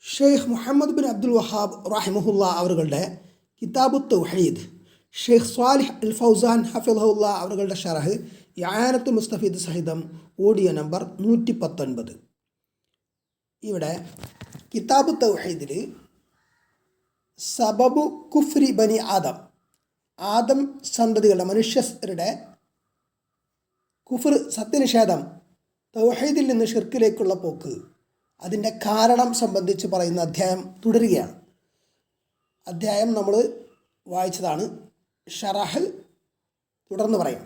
Sheikh Muhammad bin Abdul Wahab റഹിമഹുല്ല അവരുടെ കിതാബു തൗഹീദ്, ഷെയ്ഖ് സ്വാലിഹ് അൽ ഫൗസാൻ ഹഫിളഹുല്ല അവരുടെ ഷറഹ് യാനത്തുൽ മുസ്തഫീദ് സഹിതം ഓഡിയോ നമ്പർ 119. ഇവിടെ കിതാബു തൗഹീദിൽ സബബു കുഫ്രി ബനി ആദം സന്തതികളുടെ മനുഷ്യരുടെ കുഫർ സത്യനിഷേധം, തൗഹീദിൽ നിന്ന് ഷിർക്കിലേക്കുള്ള പോക്ക്, അതിൻ്റെ കാരണം സംബന്ധിച്ച് പറയുന്ന അധ്യായം തുടരുകയാണ്. അധ്യായം നമ്മൾ വായിച്ചതാണ്. ഷറഹ് തുടർന്ന് പറയാം.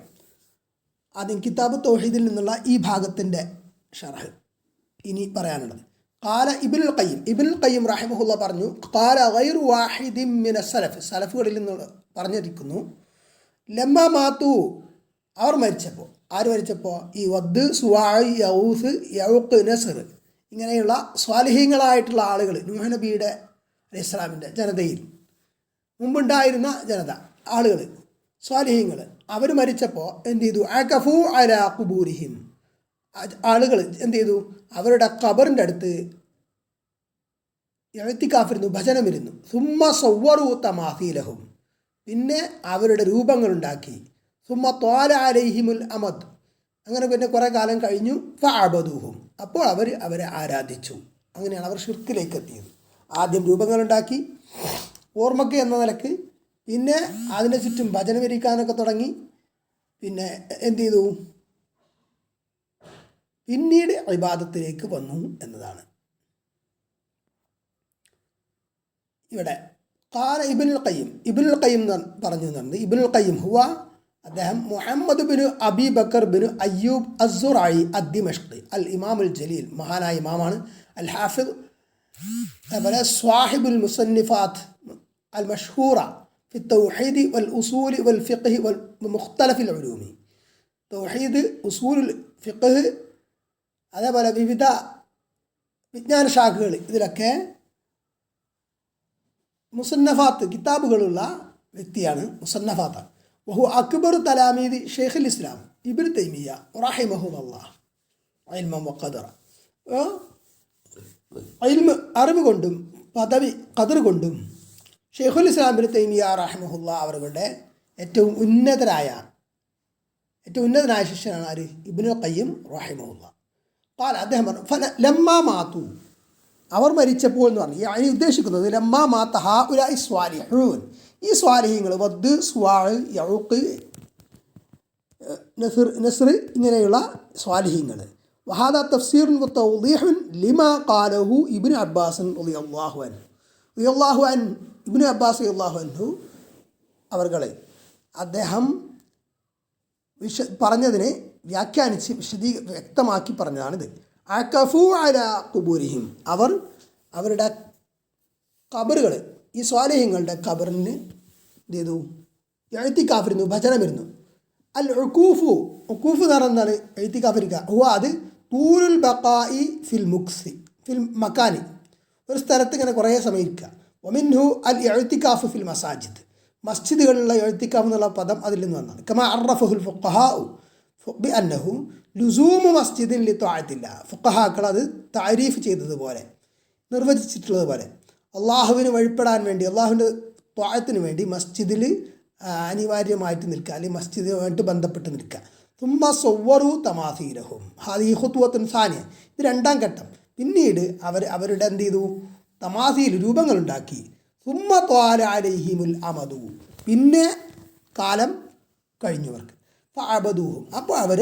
ആദ്യം കിതാബ് തൗഹീദിൽ നിന്നുള്ള ഈ ഭാഗത്തിൻ്റെ ഷറഹ് ഇനി പറയാനുള്ളത്. ഖാല ഇബ്നുൽ ഖയ്യിം റഹിമഹുല്ല പറഞ്ഞു, ഖാല ഗൈറു വാഹിദിൻ മിന സലഫുകളിൽ നിന്ന് പറഞ്ഞിരിക്കുന്നു, ലമ്മ മാതു അവർ മരിച്ചപ്പോൾ, ആര് മരിച്ചപ്പോൾ, ഈ വദ്, സുവാഇ, യഊസ്, യഊഖ്, നസ്ർ ഇങ്ങനെയുള്ള സ്വാലിഹീങ്ങളായിട്ടുള്ള ആളുകൾ നൂഹ് നബിയുടെ അലൈഹിസ്സലാമിൻ്റെ ജനതയിൽ മുമ്പുണ്ടായിരുന്ന ആളുകൾ സ്വാലിഹീങ്ങൾ, അവർ മരിച്ചപ്പോൾ എന്ത് ചെയ്തു, അകഫു അലാ ഖുബൂരിഹിം, ആളുകൾ എന്ത് ചെയ്തു, അവരുടെ ഖബറിൻ്റെ അടുത്ത് ഇഅ്തികാഫിരുന്നു, ഭജനമിരുന്നു. സുമ്മ സവ്വറു തമാസീലഹും, പിന്നെ അവരുടെ രൂപങ്ങളുണ്ടാക്കി. സുമ്മ ത്വാല അലൈഹിമുൽ അമദ്, അങ്ങനെ പിന്നെ കുറേ കാലം കഴിഞ്ഞു. ഫഅബദൂഹും, അപ്പോൾ അവരെ ആരാധിച്ചു. അങ്ങനെയാണ് അവർ ഷിർക്കിലേക്ക് എത്തിയത്. ആദ്യം രൂപങ്ങളുണ്ടാക്കി ഓർമ്മയ്ക്ക് എന്ന നിലക്ക്, പിന്നെ അതിൻ്റെ ചുറ്റും ഭജനമിരിക്കാനൊക്കെ തുടങ്ങി. പിന്നെ എന്ത് ചെയ്തു, പിന്നീട് ഇബാദത്തിലേക്ക് വന്നു എന്നതാണ്. ഇവിടെ ഖാല ഇബ്നുൽ ഖയ്യിം പറഞ്ഞു എന്നുണ്ട്. ഇബ്നുൽ ഖയ്യിം ഹുവ, അദ്ദേഹം Muhammad bin Abi Bakr bin Ayyub Azzurai Addimashqi, അൽ ഇമാമുൽ ജലീൽ, മഹാനായ ഇമാമാണ്. അൽ ഹാഫിദ്, അതുപോലെ സ്വാഹിബുൽ മുസന്നിഫാത്ത് അൽ മഷ്ഹൂറ ഫി തൗഹീദ് വൽ ഉസൂൽ വൽ ഫിഖ് വൽ മുഖ്തലഫിൽ ഉലൂമി, തൗഹീദ്, ഉസൂലുൽ ഫിഖ്, അതേപോലെ വിവിധ വിജ്ഞാന ശാഖകൾ, ഇതിലൊക്കെ മുസന്നഫാത്ത് കിതാബുകളുള്ള വ്യക്തിയാണ്. മുസന്നഫാത്താണ്. വഹു അക്ബർ തലാമീദി ഷെയ്ഖുൽ ഇസ്ലാം ഇബ്നു തൈമിയ്യ റഹിമഹുല്ലാഹ് ഇൽമൻ വഖദറ, അറിവ് കൊണ്ടും പദവി ഖദർ കൊണ്ടും ഷെയ്ഖുൽ ഇസ്ലാം ഇബ്നു തൈമിയ്യ റഹിമഹുല്ലാഹ് അവരുടെ ഏറ്റവും ഉന്നതനായ ശിഷ്യനാണ് ആര്, ഇബ്നുൽ ഖയ്യിം റഹിമഹുല്ലാഹ്. ഖാല, അദ്ദേഹം പറഞ്ഞു, ലമ്മാ മാതു, അവർ മരിച്ചപ്പോൾ എന്ന് പറഞ്ഞു, അതിന് ഉദ്ദേശിക്കുന്നത് ലമ്മാ മാത ഹഉലാഇ സ്വാലിഹൂൻ, ഈ സ്വാലിഹീങ്ങൾ, വദ്, സുവാഇ, യഊഖ്, നസ്ർ ഇങ്ങനെയുള്ള സ്വാലിഹീങ്ങൾ. വഹാദാ തഫ്സീറുൻ വതൗദീഹുൻ ലിമാ ഖാലഹു ഇബ്നു അബ്ബാസ് റളിയല്ലാഹു അൻഹു, ഇബ്നു അബ്ബാസ് റളിയല്ലാഹു അൻഹു അവർകളെ അദ്ദേഹം പറഞ്ഞതിനെ വ്യാഖ്യാനിച്ച് വ്യക്തമാക്കി പറഞ്ഞതാണിത്. അകഫു അലാ ഖുബൂരിഹിം, അവർ അവരുടെ ഖബറുകൾ, ഈ സ്വാലിഹീങ്ങളുടെ ഖബറിന് എന്ത് ചെയ്തു, ഇഅ്തികാഫിരുന്നു, ഭജനമിരുന്നു. അൽ ഉഖൂഫ് എന്ന് പറഞ്ഞാൽ എന്താണ്, ഇഅ്തികാഫിരിക്കുക. അത് തൂലുൽ ബഖാഇ ഫിൽ മക്കാനി, ഒരു സ്ഥലത്ത് ഇങ്ങനെ കുറേ സമയം ഇരിക്കുക. വമിൻഹു അൽ ഇഅ്തികാഫ് ഫിൽ മസാജിദ്, മസ്ജിദുകളിലുള്ള ഇഅ്തികാഫ് എന്നുള്ള പദം അതിൽ നിന്ന് വന്നതാണ്. കമാ അറഫഹുൽ ഫുഖഹാഉ ബി അന്നഹു ലുസൂമു മസ്ജിദിൻ ലിത്വാഅത്തില്ലാ, ഫുഖഹാക്കൾ അത് താരീഫ് ചെയ്തതുപോലെ, നിർവചിച്ചിട്ടുള്ളതുപോലെ, അള്ളാഹുവിന് വഴിപ്പെടാൻ വേണ്ടി, അള്ളാഹുവിൻ്റെ ത്വാഅത്തിന് വേണ്ടി മസ്ജിദിൽ അനിവാര്യമായിട്ട് നിൽക്കുക, അല്ലെങ്കിൽ മസ്ജിദുമായിട്ട് ബന്ധപ്പെട്ട് നിൽക്കുക. തുമ്മ സവ്വറു തമാസീലഹും ഹാദി ഖുത്വത്തുൻ സാനിയ, ഇത് രണ്ടാം ഘട്ടം. പിന്നീട് അവരുടെ എന്ത് ചെയ്തു, തമാസീൽ, രൂപങ്ങളുണ്ടാക്കി. തുമ്മ ത്വാല അലൈഹിമുൽ അമദു, പിന്നെ കാലം കഴിഞ്ഞവർക്ക്. ഫഅബദൂഹും, അപ്പോൾ അവർ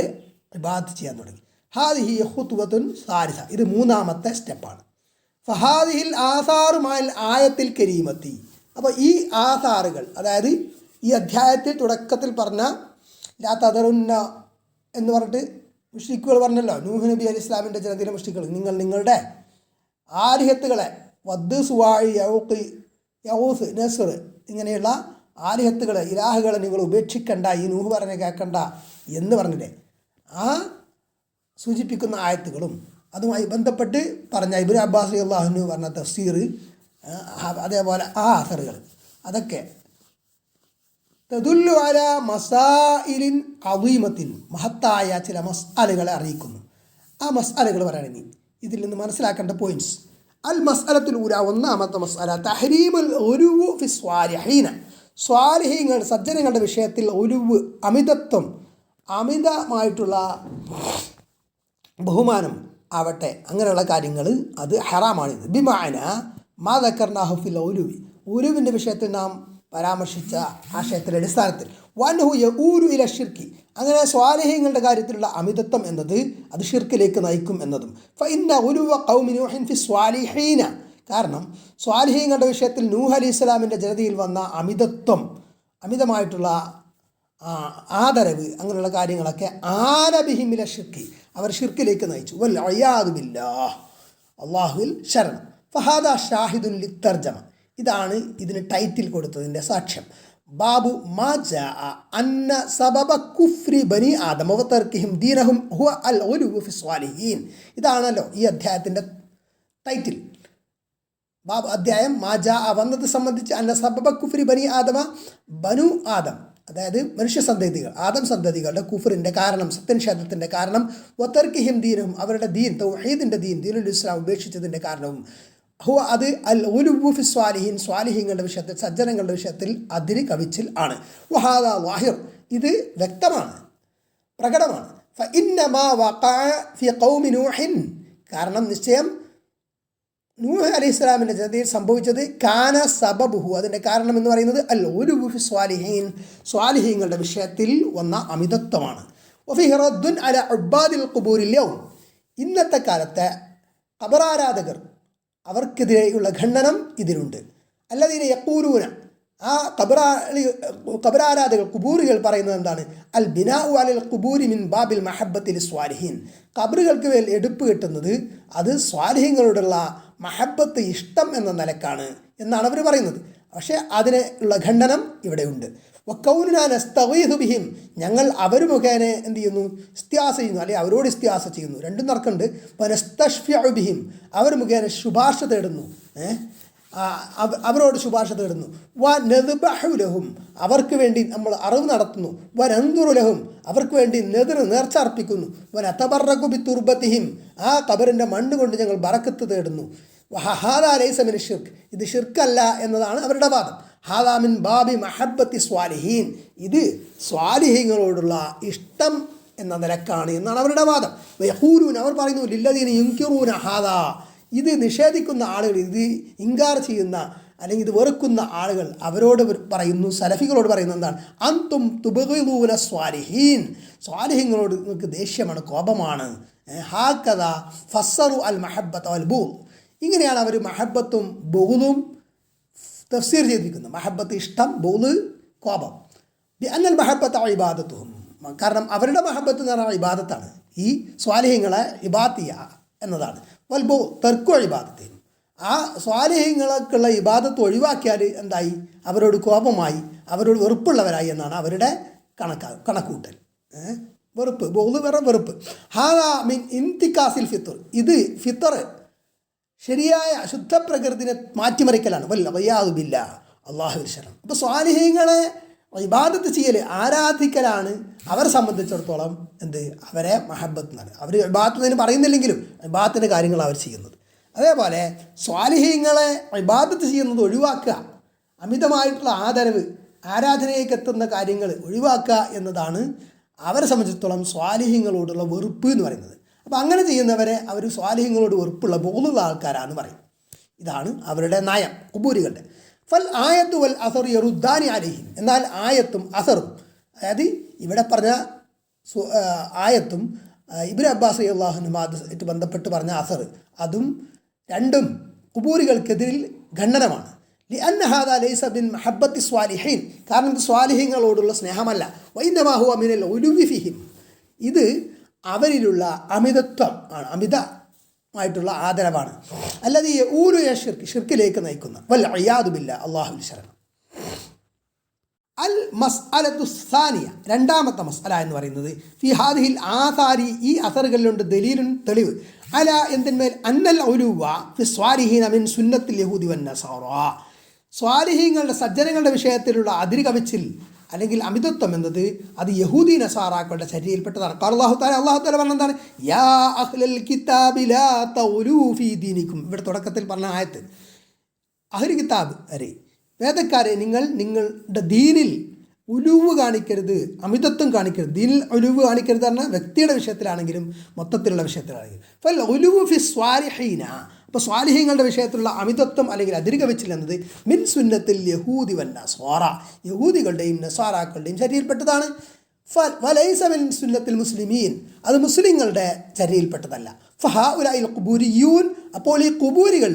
ഇബാദത്ത് ചെയ്യാൻ തുടങ്ങി. ഹാദിഹി ഖുത്വത്തുൻ സാരിസ, ഇത് മൂന്നാമത്തെ സ്റ്റെപ്പാണ്. ഫഹാദിഹിൽ ആസാറുമാൽ ആയത്തിൽ കരീമത്തി, അപ്പോൾ ഈ ആസാറുകൾ, അതായത് ഈ അധ്യായത്തിൽ തുടക്കത്തിൽ പറഞ്ഞ ലാ തദറുന്ന എന്ന് പറഞ്ഞിട്ട് മുശ്രിക്കുകൾ പറഞ്ഞല്ലോ, നൂഹ് നബി അലൈഹി ഇസ്ലാമിൻ്റെ ജനതയിലെ മുശ്രിക്കുകൾ, നിങ്ങളുടെ ആലിഹത്തുകളെ, വദ്, സുവാഇ, യഊസ്, നസ്ർ ഇങ്ങനെയുള്ള ആലിഹത്തുകളെ, ഇലാഹുകളെ നിങ്ങൾ ഉപേക്ഷിക്കണ്ട, ഈ നൂഹ് പറഞ്ഞ കേൾക്കണ്ട എന്ന് പറഞ്ഞില്ലേ, ആ സൂചിപ്പിക്കുന്ന ആയത്തുകളും അതുമായി ബന്ധപ്പെട്ട് പറഞ്ഞ ഇബ്നു അബ്ബാസ് റളിയല്ലാഹു അൻഹു പറഞ്ഞ തഫ്സീർ, അതേപോലെ ആ അസറുകൾ, അതൊക്കെ തദുല്ലു അലാ മസായിലിൻ അദീമത്തിൻ, മഹത്തായ ചില മസ്അലകളെ അറിയിക്കുന്നു. ആ മസ്അലകൾ പറയുകയാണെങ്കിൽ ഇതിൽ നിന്ന് മനസ്സിലാക്കേണ്ട പോയിൻറ്റ്സ്. അൽ മസ്അലത്തുൽ ഊല, ഒന്നാമത്തെ മസ്അല തഹരീമുൽ ഉലുവു ഫി സ്വാലിഹീന, സ്വാലിഹീങ്ങൾ സജ്ജനങ്ങളുടെ വിഷയത്തിൽ ഉലുവ് അമിതത്വം, അമിതമായിട്ടുള്ള ബഹുമാനം ആവട്ടെ, അങ്ങനെയുള്ള കാര്യങ്ങൾ അത് ഹറാമാണിത്. ബിമാന മാ ദക്കർനാഹു ഫിൽ ഉലുവി, ഉലുവിൻ്റെ വിഷയത്തിൽ നാം പരാമർശിച്ച ആശയത്തിൻ്റെ അടിസ്ഥാനത്തിൽ. വൻഹു യഊലു ഇല ഷിർക്കി, അങ്ങനെ സ്വാലിഹീങ്ങളുടെ കാര്യത്തിലുള്ള അമിതത്വം എന്നത് അത് ഷിർക്കിലേക്ക് നയിക്കും എന്നതും. ഫഇന്ന ഉലുവ ഖൗമി നൂഹിൻ ഫി സ്വാലിഹീന, കാരണം സ്വാലിഹീങ്ങളുടെ വിഷയത്തിൽ നൂഹ് അലൈഹി സ്വലാമിൻ്റെ ജനതയിൽ വന്ന അമിതത്വം, അമിതമായിട്ടുള്ള ആദരവ്, അങ്ങനെയുള്ള കാര്യങ്ങളൊക്കെ ആനബിഹിമില ഷിർക്കി, അവർ ഷിർക്കിലേക്ക് നയിച്ചു. വൽ അയാദു ബില്ലാഹ്, അള്ളാഹുവിൽ ശരണം. ഫഹാദ ഷാഹിദുൻ ലിത്തർജമ, ഇതാണ് ഇതിന് ടൈറ്റിൽ കൊടുത്തതിൻ്റെ സാക്ഷ്യം. ബാബു മാ ജാഅ അന്ന സബബ കുഫ്രി ബനി ആദം വ തർക്കിഹിം ദീനഹും ഹുവ അൽ ഉലുവു ഫി സ്വാലിഹീൻ, ഇതാണല്ലോ ഈ അധ്യായത്തിൻ്റെ ടൈറ്റിൽ. ബാബ് അധ്യായം മാ ജാഅ വന്നത് സംബന്ധിച്ച് അന്ന സബബ കുഫ്രി ബനി ആദമ, ബനു ആദം അതായത് മനുഷ്യ സന്തതികൾ, ആദം സന്തതികളുടെ കുഫറിൻ്റെ കാരണം, സത്യനിഷേധത്തിൻ്റെ കാരണം, വ തർക്കിഹിം ദീനഹും അവരുടെ ദീൻ, തൗഹീദിൻ്റെ ദീൻ, ദീനുൽ ഇസ്ലാം ഉപേക്ഷിച്ചതിൻ്റെ കാരണവും, ഹുവ അത് അൽ ഉലുവു ഫി സ്വാലിഹീൻ, സ്വാലിഹീങ്ങളുടെ വിഷയത്തിൽ, സജ്ജനങ്ങളുടെ വിഷയത്തിൽ അതിര് കവിച്ചിൽ ആണ്. വഹാദ വാഹിർ, ഇത് വ്യക്തമാണ്, പ്രകടമാണ്. ഫഇന്നമാ വഖഅ ഫി ഖൗമി നൂഹിൻ, കാരണം നിശ്ചയം നൂഹ് അലൈഹി സ്വലാമിൻ്റെ ജനതയിൽ സംഭവിച്ചത് കാന സബബുഹു, അതിൻ്റെ കാരണം എന്ന് പറയുന്നത് അൽ ഉലുവു ഫി സ്വാലിഹീൻ, സ്വാലിഹീങ്ങളുടെ വിഷയത്തിൽ വന്ന അമിതത്വമാണ്. വഫീഹി റദ്ദുൻ അല ഉബ്ബാദിൽ ഖുബൂരിൽ യൗം, ഇന്നത്തെ കാലത്തെ ഖബറാരാധകർ അവർക്കെതിരെയുള്ള ഖണ്ഡനം ഇതിനുണ്ട്. അല്ലദീന യഖൂലൂന, ആ ഖബറാരാധകർ, കുബൂറുകൾ പറയുന്നത് എന്താണ്? അൽ ബിനാഉ അലൽ ഖുബൂരി മിൻ ബാബിൽ മഹബ്ബത്തിൽ സ്വാലിഹീൻ, ഖബറുകൾക്ക് മേൽ എടുപ്പ് കിട്ടുന്നത് അത് സ്വാലിഹീങ്ങളോടുള്ള മഹബ്ബത്ത്, ഇഷ്ടം എന്ന നിലക്കാണ് എന്നാണ് അവർ പറയുന്നത്. പക്ഷേ അതിനുള്ള ഖണ്ഡനം ഇവിടെയുണ്ട്. വക്കൗനുനാ നസ്തഗീഥു ബിഹിം, ഞങ്ങൾ അവർ മുഖേന എന്ത് ചെയ്യുന്നു? ഇസ്തിയാസ ചെയ്യുന്നു, അല്ലെങ്കിൽ അവരോട് ഇസ്തിയാസ ചെയ്യുന്നു. രണ്ടും നടക്കുന്നുണ്ട്. വനസ്തശ്ഫിഉ ബിഹിം, അവർ മുഖേന ശുപാർശ തേടുന്നു, അവരോട് ശുപാർശ തേടുന്നു. വ നദ്ബഹു ലഹും, അവർക്ക് വേണ്ടി നമ്മൾ അറിവ് നടത്തുന്നു. വ നൻദുറു ലഹും, അവർക്ക് വേണ്ടി നേർച്ച അർപ്പിക്കുന്നു. വ നതബറകു ബിതുർബതിഹിം, ആ ഖബറിൻ്റെ മണ്ണ് കൊണ്ട് ഞങ്ങൾ ബറക്കത്ത് തേടുന്നു. വഹാദാ ലൈസ മിന ഷിർക്ക്, ഇത് ഷിർക്കല്ല എന്നതാണ് അവരുടെ വാദം. ഹാദാ മിൻ ബാബി മഹബ്ബത്തി സ്വാലിഹീൻ, ഇത് സ്വാലിഹീങ്ങളോടുള്ള ഇഷ്ടം എന്ന നിലക്കാണ് എന്നാണ് അവരുടെ വാദം. യഖൂലൂന, അവർ പറയുന്നു ലില്ലദീന യുൻകിറൂന ഹാദാ, ഇത് നിഷേധിക്കുന്ന ആളുകൾ, ഇത് ഇൻകാർ ചെയ്യുന്ന അല്ലെങ്കിൽ ഇത് വെറുക്കുന്ന ആളുകൾ അവരോട് പറയുന്നു, സലഫികളോട് പറയുന്നത് എന്താണ്? അന്തും തുബഗിദൂന സ്വാലിഹീൻ, സ്വാലിഹീങ്ങളോട് നിങ്ങൾക്ക് ദേഷ്യമാണ്, കോപമാണ്. ഹാക്കദ ഫസ്സറു അൽ മഹബ്ബത്ത് വൽ ബുഗ്ദ്, ഇങ്ങനെയാണ് അവർ മഹബ്ബത്തും ബുഗ്ദും തഫ്സീർ ചെയ്തിരിക്കുന്നത്. മഹബ്ബത്ത് ഇഷ്ടം, ബുഗ്ദ് കോപം. ബിഅന്നൽ മഹബ്ബത്ത് ഇബാദത്തുഹും, കാരണം അവരുടെ മഹബ്ബത്ത് എന്ന് പറഞ്ഞാൽ ഇബാദത്താണ്, ഈ സ്വാലിഹീങ്ങളെ ഇബാദത്ത് ചെയ്യുക എന്നതാണ്. വൽ ബുഗ്ദ് തർക്കു ഇബാദത്ത്, ആ സ്വാലിഹീങ്ങൾക്കുള്ള ഇബാദത്ത് ഒഴിവാക്കിയാൽ എന്തായി? അവരോട് കോപമായി, അവരോട് വെറുപ്പുള്ളവരായി എന്നാണ് അവരുടെ കണക്കൂട്ടൽ. വെറുപ്പ്, ബുഗ്ദ് വേറെ വെറുപ്പ്. ഹാദാ മിൻ ഇന്തികാസിൽ ഫിത്ർ, ഇത് ഫിത്ർ, ശരിയായ ശുദ്ധപ്രകൃതിനെ മാറ്റിമറിക്കലാണ്. വയ്യാദു ബില്ലാഹ്, അല്ലാഹുവിൽ ശരണം. അപ്പോൾ സ്വാലിഹീങ്ങളെ ഇബാദത്ത് ചെയ്യൽ, ആരാധിക്കലാണ് അവരെ സംബന്ധിച്ചിടത്തോളം എന്ത്? അവരെ മഹബ്ബത്ത് എന്നാണ്. അവർ ഇബാദത്തിന് പറയുന്നില്ലെങ്കിലും ഇബാദത്തിൻ്റെ കാര്യങ്ങൾ അവർ ചെയ്യുന്നത്. അതേപോലെ സ്വാലിഹീങ്ങളെ ഇബാദത്ത് ചെയ്യുന്നത് ഒഴിവാക്കുക, അമിതമായിട്ടുള്ള ആദരവ്, ആരാധനയിലേക്ക് എത്തുന്ന കാര്യങ്ങൾ ഒഴിവാക്കുക എന്നതാണ് അവരെ സംബന്ധിച്ചിടത്തോളം സ്വാലിഹീങ്ങളോടുള്ള വെറുപ്പ് എന്ന് പറയുന്നത്. അപ്പോൾ അങ്ങനെ ചെയ്യുന്നവരെ അവർ സ്വാലിഹീങ്ങളോട് വെറുപ്പുള്ള ബോധുള്ള ആൾക്കാരാണെന്ന് പറയും. ഇതാണ് അവരുടെ നയം കുബൂരികളുടെ. ഫൽ ആയത്തു വൽ അസർ യറുദ്ദാനി അലൈഹിം, എന്നാൽ ആയത്തും അസറും, അതായത് ഇവിടെ പറഞ്ഞ ആയത്തും ഇബ്നു അബ്ബാസ് റളിയല്ലാഹു അൻഹു ആയിട്ട് ബന്ധപ്പെട്ട് പറഞ്ഞ അസർ, അതും രണ്ടും കുബൂരികൾക്കെതിരിൽ ഖണ്ഡനമാണ്. ലിഅന്ന ഹാദാ ലൈസ ബിൻ മഹബ്ബത്തി സ്വാലിഹീൻ, കാരണം ഇത് സ്വാലിഹീങ്ങളോടുള്ള സ്നേഹമല്ല. വഇന്നമാ ഹുവ മിനൽ ഉലുവി ഫിഹിം, ഇത് അവരിലുള്ള അമിതത്വം ആണ്, അമിതമായിട്ടുള്ള ആദരവാണ്. അല്ലാതെ ഈ ഊലു ഷിർക്ക്, ഷിർക്കിലേക്ക് നയിക്കുന്ന. വൽ അയാദു ബില്ലാഹ്, അല്ലാഹുവിൽ ശരണം. അൽ മസ്അലത്തു സാനിയ, രണ്ടാമത്തെ മസ്അല എന്ന് പറയുന്നത് ഫി ഹാദിഹിൽ ആസാരി, ഈ അസറുകളിലുണ്ട് ദലീലുൻ, തെളിവ്, അല എന്തിന്മേൽ? അന്നൽ ഉലുവ ഫി സ്വാലിഹീന മിൻ സുന്നത്തിൽ യഹൂദി വൻ നസാറ, സ്വാലിഹീങ്ങളുടെ സജ്ജനങ്ങളുടെ വിഷയത്തിലുള്ള അതിര് കവിച്ചിൽ അല്ലെങ്കിൽ അമിതത്വം എന്നത് അത് യഹൂദി നസാറാക്കളുടെ ചര്യയിൽപ്പെട്ടതാണ്. അല്ലാഹു തആല പറഞ്ഞെന്താണ്, യാ അഹ്ലൽ കിതാബി ലാ തഗ്ലൂ ഫീ ദീനിക്കും. ഇവിടെ തുടക്കത്തിൽ പറഞ്ഞ ആയത്ത്, അഹ്ലു കിതാബ് അരെ വേദക്കാരെ, നിങ്ങളുടെ ദീനിൽ ഉലുവ് കാണിക്കരുത്, അമിതത്വം കാണിക്കരുത്. ദീനിൽ ഉലുവ് കാണിക്കരുത് പറഞ്ഞാൽ വ്യക്തിയുടെ വിഷയത്തിലാണെങ്കിലും മൊത്തത്തിലുള്ള വിഷയത്തിലാണെങ്കിലും. ഫൽ ഉലുവ് ഫി സ്വാലിഹീന, അപ്പോൾ സ്വാലിഹീങ്ങളുടെ വിഷയത്തിലുള്ള അമിതത്വം അല്ലെങ്കിൽ അതിരുകവിച്ചിൽ എന്നത് മിൻ സുന്നത്തിൽ യഹൂദി വൻ നസ്വാറ, യഹൂദികളുടെയും നസ്വാറാക്കളുടെയും ചര്യയിൽപ്പെട്ടതാണ്. വലൈസ മിൻ സുന്നത്തിൽ മുസ്ലിമീൻ, അത് മുസ്ലിങ്ങളുടെ ചര്യയിൽപ്പെട്ടതല്ല. ഫഹഉലൈൽ ഖുബൂരിയൂൻ, അപ്പോൾ ഈ ഖുബൂരികൾ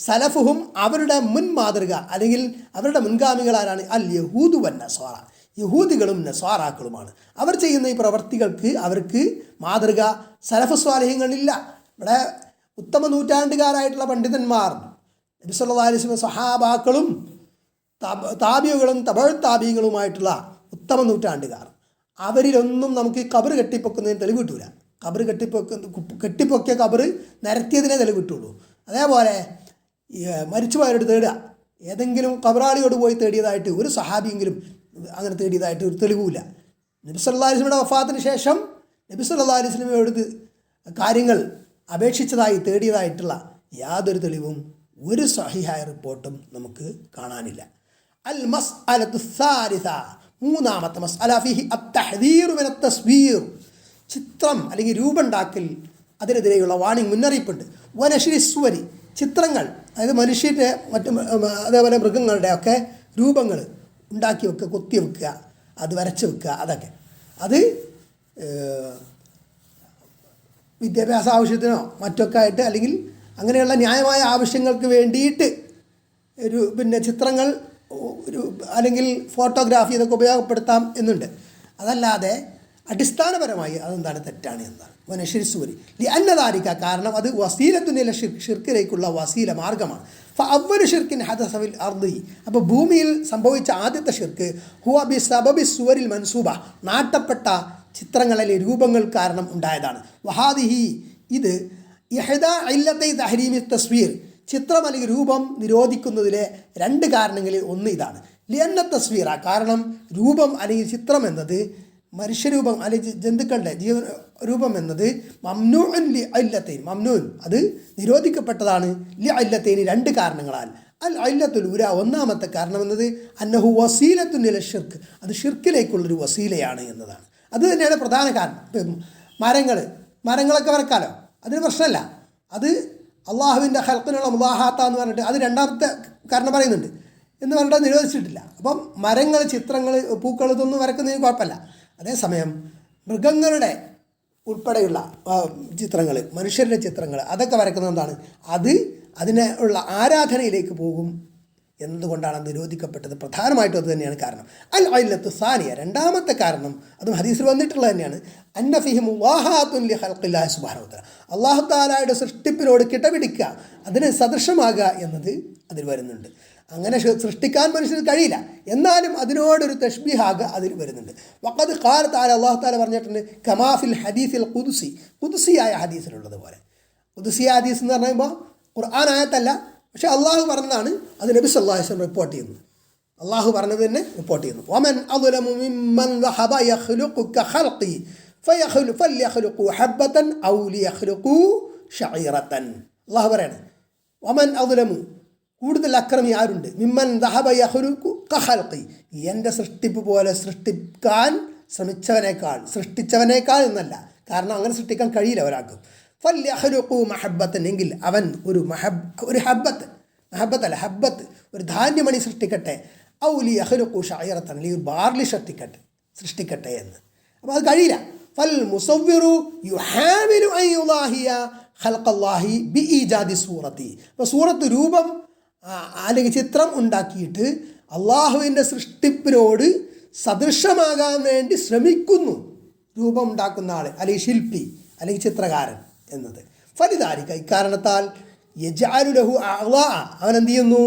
സലഫുഹും അവരുടെ മുൻ മാതൃക അല്ലെങ്കിൽ അവരുടെ മുൻഗാമികളാരാണ്? അൽ യഹൂദു വൻ നസ്വാറ, യഹൂദികളും നസ്വാറാക്കളുമാണ്. അവർ ചെയ്യുന്ന ഈ പ്രവർത്തികൾക്ക് അവർക്ക് മാതൃക സലഫ് സ്വാലിഹ്യങ്ങളില്ല. ഇവിടെ ഉത്തമ നൂറ്റാണ്ടുകാരായിട്ടുള്ള പണ്ഡിതന്മാർ, നബി സല്ലല്ലാഹു അലൈഹി വസല്ലം സഹാബാക്കളും താബിയുകളും താബികളുമായിട്ടുള്ള ഉത്തമ നൂറ്റാണ്ടുകാർ, അവരിലൊന്നും നമുക്ക് ഈ ഖബർ കെട്ടിപ്പൊക്കുന്നതിന് തെളിവ് കിട്ടൂല. ഖബർ കെട്ടിപ്പൊക്കിയ ഖബർ നിരത്തിയതിനെ തെളിവ് കിട്ടുള്ളൂ. അതേപോലെ മരിച്ചുപോയവരോട് തേടുക, ഏതെങ്കിലും ഖബറാളിയോട് പോയി തേടിയതായിട്ട് ഒരു സഹാബിയെങ്കിലും അങ്ങനെ തേടിയതായിട്ട് ഒരു തെളിവുമില്ല. നബി സല്ലല്ലാഹു അലൈഹി വസല്ലമയുടെ വഫാത്തിന് ശേഷം നബി സല്ലല്ലാഹു അലൈഹി വസല്ലമയോട് കാര്യങ്ങൾ അപേക്ഷിച്ചതായി തേടിയതായിട്ടുള്ള യാതൊരു തെളിവും ഒരു സഹിഹായ റിപ്പോർട്ടും നമുക്ക് കാണാനില്ല. അൽ മസ്അലത്തു സാലിസ, മൂന്നാമത്തെ മസ്അല ഫീഹി അത്തഹ്ദീറു മിന തസ്വീർ, ചിത്രം അല്ലെങ്കിൽ രൂപമുണ്ടാക്കൽ അതിനെതിരെയുള്ള വാണിംഗ്, മുന്നറിയിപ്പുണ്ട്. വനശ്രി സ്വരി, ചിത്രങ്ങൾ, അതായത് മനുഷ്യൻ്റെ അതേപോലെ മൃഗങ്ങളുടെ ഒക്കെ രൂപങ്ങൾ ഉണ്ടാക്കി വെക്കുക, കൊത്തി വെക്കുക, അത് വരച്ച് വെക്കുക, അതൊക്കെ അത് വിദ്യാഭ്യാസ ആവശ്യത്തിനോ മറ്റൊക്കെ ആയിട്ട് അല്ലെങ്കിൽ അങ്ങനെയുള്ള ന്യായമായ ആവശ്യങ്ങൾക്ക് വേണ്ടിയിട്ട് ചിത്രങ്ങൾ അല്ലെങ്കിൽ ഫോട്ടോഗ്രാഫി ഇതൊക്കെ ഉപയോഗപ്പെടുത്താം എന്നുണ്ട്. അതല്ലാതെ അടിസ്ഥാനപരമായി അതെന്താണ്, തെറ്റാണ് എന്നാണ്. വനശ്രീസൂരി ലി അന്നദാരിക, കാരണം അത് വസീലത്തുനില ഷിർക്കിലേക്കുള്ള വസീല മാർഗമാണ്. അവ്വലു ഷിർക്കിൻ ഹദസ ഫിൽ അർദി, അപ്പോൾ ഭൂമിയിൽ സംഭവിച്ച ആദ്യത്തെ ഷിർക്ക് ഹുവ ബി സബബി സുവരിൽ മൻസൂബ, നാട്ടപ്പെട്ട ചിത്രങ്ങളിലെ രൂപങ്ങൾ കാരണം ഉണ്ടായതാണ്. വഹാദിഹി, ഇത് ഇഹ്ദാ ഇല്ലത്തൈ തഹരീമി തസ്വീർ, ചിത്രം അല്ലെങ്കിൽ രൂപം നിരോധിക്കുന്നതിലെ രണ്ട് കാരണങ്ങളിൽ ഒന്ന് ഇതാണ്. ലിയന്ന തസ്വീറ, കാരണം രൂപം അല്ലെങ്കിൽ ചിത്രം എന്നത് മനുഷ്യരൂപം അല്ലെങ്കിൽ ജന്തുക്കളുടെ രൂപം എന്നത് മംനൂഉൻ ലി ഇല്ലത്തൈൻ, മംനൂൻ അത് നിരോധിക്കപ്പെട്ടതാണ്. ലി ഇല്ലത്തൈൻ, രണ്ട് കാരണങ്ങളാൽ. അൽ ഇല്ലത്തുൽ ഉല, ഒന്നാമത്തെ കാരണം എന്നത് അന്നഹു വസീലത്തുൻ ഇല ഷിർക്ക്, അത് ഷിർക്കിലേക്കുള്ളൊരു വസീലയാണ് എന്നതാണ്. അത് തന്നെയാണ് പ്രധാന കാരണം. മരങ്ങളൊക്കെ വരക്കാലോ, അതിന് പ്രശ്നമല്ല. അത് അള്ളാഹുവിൻ്റെ ഖൽഖിനുള്ള മുദാഹാത്ത എന്ന് പറഞ്ഞിട്ട് അത് രണ്ടാമത്തെ കാരണം പറയുന്നുണ്ട് എന്ന് പറഞ്ഞിട്ട് നിരോധിച്ചിട്ടില്ല. അപ്പം മരങ്ങൾ, ചിത്രങ്ങൾ, പൂക്കൾ ഇതൊന്നും വരക്കുന്നതിന് കുഴപ്പമില്ല. അതേസമയം മൃഗങ്ങളുടെ ഉൾപ്പെടെയുള്ള ചിത്രങ്ങൾ, മനുഷ്യരുടെ ചിത്രങ്ങൾ, അതൊക്കെ വരക്കുന്നത് എന്താണ്, അത് അതിനെ ഉള്ള ആരാധനയിലേക്ക് പോകും എന്നതുകൊണ്ടാണ് നിരോധിക്കപ്പെട്ടത്. പ്രധാനമായിട്ടും അത് തന്നെയാണ് കാരണം. അൽ ഇല്ലത്തു സാനിയ, രണ്ടാമത്തെ കാരണം, അതും ഹദീസിൽ വന്നിട്ടുള്ളത് തന്നെയാണ്. അന്ന ഫീഹി മുവാഹാത്തുൻ ലി ഖൽഖില്ലാഹി സുബ്ഹാനഹു വ തആല, അല്ലാഹു തആലയുടെ സൃഷ്ടിപ്പിനോട് കിടപിടിക്കുക, അതിന് സദൃശമാകുക എന്നത് അതിൽ വരുന്നുണ്ട്. അങ്ങനെ സൃഷ്ടിക്കാൻ മനുഷ്യന് കഴിയില്ല, എന്നാലും അതിനോടൊരു തഷ്ബീഹാകുക അതിൽ വരുന്നുണ്ട്. വഖദ് ഖാല തആല, അല്ലാഹു തആല പറഞ്ഞിട്ടുണ്ട്, കമാ ഫിൽ ഹദീസിൽ ഖുദ്സി, ഖുദ്സിയായ ഹദീസിലുള്ളത് പോലെ. ഖുദ്സിയായ ഹദീസ് എന്ന് പറയുമ്പോൾ ഖുർആൻ ആയത്തല്ല, പക്ഷേ അള്ളാഹു പറഞ്ഞതാണ്. അത് നബി സല്ലല്ലാഹു അലൈഹി വസല്ലം റിപ്പോർട്ട് ചെയ്യുന്നു, അള്ളാഹു പറഞ്ഞത് തന്നെ റിപ്പോർട്ട് ചെയ്യുന്നു. വമൻ അദ്ലമു മിമ്മൻ ദഹബ യഖ്ലുഖു കഖൽഖി ഫൽയഖ്ലുഖു ഹബ്ബതൻ ഔ ലിയഖ്ലുഖു ശഈറതൻ. അള്ളാഹു പറയാണ്, വമൻ അദ്ലമു, കൂടുതൽ അക്രമി ആരുണ്ട്, മിമ്മൻ ദഹബ യഖ്ലുഖു കഖൽഖി, എൻ്റെ സൃഷ്ടിപ്പ് പോലെ സൃഷ്ടിക്കാൻ സൃഷ്ടിച്ചവനേക്കാൾ എന്നല്ല, കാരണം അങ്ങനെ സൃഷ്ടിക്കാൻ കഴിയില്ല ഒരാൾക്ക്. ഫല്യഖ്ലുഖു മഹബ്ബത്തൻ, എങ്കിൽ അവൻ ഒരു ഹബ്ബത്ത് ഒരു ധാന്യമണി സൃഷ്ടിക്കട്ടെ. ഔ ലിയഖ്ലുഖു ശഈറതൻ, അല്ലെങ്കിൽ ഒരു ബാർലി സൃഷ്ടിക്കട്ടെ എന്ന്. അപ്പോൾ അത് കഴിയില്ല. ഫൽ മുസവ്വിറു യുഹാവിലു അൻ യുളാഹിയ ഖൽഖല്ലാഹി ബിഈജാദി സൂറത്തി, അപ്പോൾ സൂറത്ത് രൂപം അല്ലെങ്കിൽ ചിത്രം ഉണ്ടാക്കിയിട്ട് അള്ളാഹുവിൻ്റെ സൃഷ്ടിപ്പിനോട് സദൃശമാകാൻ വേണ്ടി ശ്രമിക്കുന്നു രൂപം ഉണ്ടാക്കുന്ന ആൾ, അല്ലെങ്കിൽ ശില്പി, അല്ലെങ്കിൽ ചിത്രകാരൻ എന്നത്. ഫലിദാലിക, ഇക്കാരണത്താൽ യജ്അലു ലഹു അഅ്ളാ, അവൻ എന്ത് ചെയ്യുന്നു,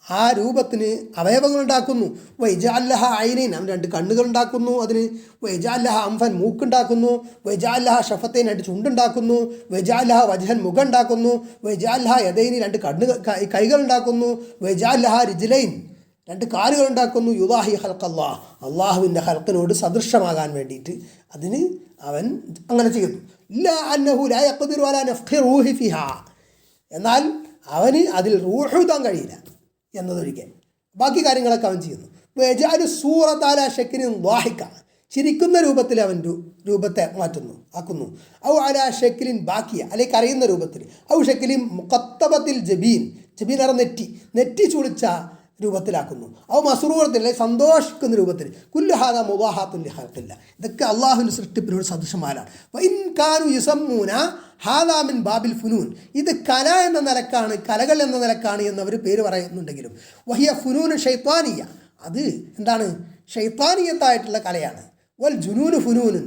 ആ രൂപത്തിന് അവയവങ്ങൾ ഉണ്ടാക്കുന്നു. വയജഅൽ ലഹ ഐനൈൻ, അവൻ രണ്ട് കണ്ണുകൾ ഉണ്ടാക്കുന്നു അതിന്. വയജഅൽ ലഹ അംഫൻ, മൂക്കുണ്ടാക്കുന്നു. വയജഅൽ ലഹ ഷഫത്തൈൻ, രണ്ട് ചുണ്ടുണ്ടാക്കുന്നു. വയജഅൽ ലഹ വജ്ഹൻ, മുഖം ഉണ്ടാക്കുന്നു. വയജഅൽ ലഹ യദൈനി, രണ്ട് കൈകൾ ഉണ്ടാക്കുന്നു. വയജഅൽ ലഹ റിജ്ലൈൻ, രണ്ട് കാലുകൾ ഉണ്ടാക്കുന്നു. യുദാഹി ഹൽക്കല്ലാഹ്, അള്ളാഹുവിൻ്റെ ഹൽക്കിനോട് സദൃശമാകാൻ വേണ്ടിയിട്ട് അതിന് അവൻ അങ്ങനെ ചെയ്യുന്നു. ഇല്ലാ അന്നഹു ലാ യഖ്ദിറു അലാ നഫ്ഖി റൂഹി ഫിഹാ, എന്നാൽ അവന് അതിൽ റൂഹൂതാൻ കഴിയില്ല എന്നതൊഴികെ ബാക്കി കാര്യങ്ങളൊക്കെ അവൻ ചെയ്യുന്നു. വയജഅലു സൂറത അലാ ശക്ലിൻ ളാഹിക, ചിരിക്കുന്ന രൂപത്തിൽ അവൻ രൂപത്തെ ആക്കുന്നു. ഔ അലാ ഷക്ലിൻ ബാക്കിയ, അല്ലെങ്കിൽ കരയുന്ന രൂപത്തിൽ. ഔ ഷക്ലിൻ മുഖത്തബത്തിൽ ജബീൻ, ജബീൻ അറ നെറ്റി ചുളിച്ച രൂപത്തിലാക്കുന്നു. ഔ മസ്റൂറത്തിൽ, അല്ലെങ്കിൽ സന്തോഷിക്കുന്ന രൂപത്തിൽ. കുല്ലു ഹാദാ മുബാഹാത്തുൻ ലിഖൽഖില്ല, ഇതൊക്കെ അള്ളാഹുവിൻ്റെ സൃഷ്ടിപ്പിനോട് സദൃശമാലാണ്. വഇൻ കാനു യുസമ്മൂന ഹാദാ മിൻ ബാബിൽ ഫുനൂൻ, ഇത് കല എന്ന നിലക്കാണ്, കലകൾ എന്ന നിലക്കാണ് എന്നവർ പേര് പറയുന്നുണ്ടെങ്കിലും വഹിയ ഫുനൂൻ ഷൈത്താനിയ, അത് എന്താണ്, ഷൈത്താനിയത്തായിട്ടുള്ള കലയാണ്. വൽ ജുനൂന് ഫുനൂനുൻ,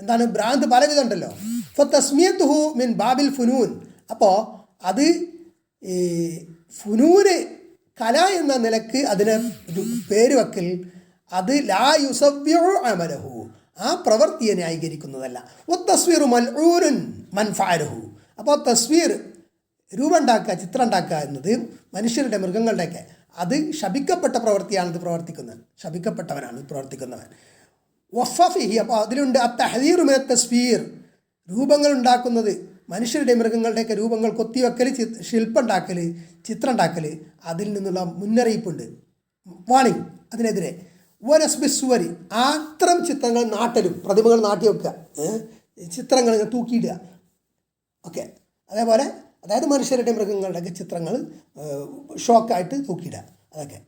എന്താണ്, ഭ്രാന്ത് പലവിധം ഉണ്ടല്ലോ. ഫതസ്മിയത്തുഹു മിൻ ബാബിൽ ഫുനൂൻ, അപ്പോൾ അത് ഫുനൂന് കല എന്ന നിലക്ക് അതിനെ പേര് വെക്കൽ അത് ലാ യുസവ്യു അമലഹു, ആ പ്രവൃത്തിയെ ന്യായീകരിക്കുന്നതല്ല. തസ്വീർ മൽഊനുൻ മൻ ഫഅലഹു, അപ്പോൾ തസ്വീർ രൂപം ഉണ്ടാക്കുക, ചിത്രം ഉണ്ടാക്കുക എന്നത് മനുഷ്യരുടെ മൃഗങ്ങളുടെയൊക്കെ അത് ശപിക്കപ്പെട്ട പ്രവൃത്തിയാണിത് പ്രവർത്തിക്കുന്നത്, ശപിക്കപ്പെട്ടവനാണ് പ്രവർത്തിക്കുന്നവൻ. വഫഫിഹി, അപ്പോൾ അതിലുണ്ട് അത്തഹദീറു മിന തസ്വീർ, രൂപങ്ങൾ ഉണ്ടാക്കുന്നത്, മനുഷ്യരുടെ മൃഗങ്ങളുടെയൊക്കെ രൂപങ്ങൾ കൊത്തിവെക്കൽ, ശില്പം ഉണ്ടാക്കൽ, ചിത്രം ഉണ്ടാക്കൽ, അതിൽ നിന്നുള്ള മുന്നറിയിപ്പുണ്ട്, വാണിംഗ് അതിനെതിരെ. വനസ്ബിസ്വരി, അത്തരം ചിത്രങ്ങൾ നാട്ടലും, പ്രതിമകൾ നാട്ടി വെക്കുക, ചിത്രങ്ങൾ തൂക്കിയിടുക ഒക്കെ, അതേപോലെ അതായത് മനുഷ്യരുടെ മൃഗങ്ങളുടെയൊക്കെ ചിത്രങ്ങൾ ഷോക്കായിട്ട് തൂക്കിയിടുക, അതൊക്കെ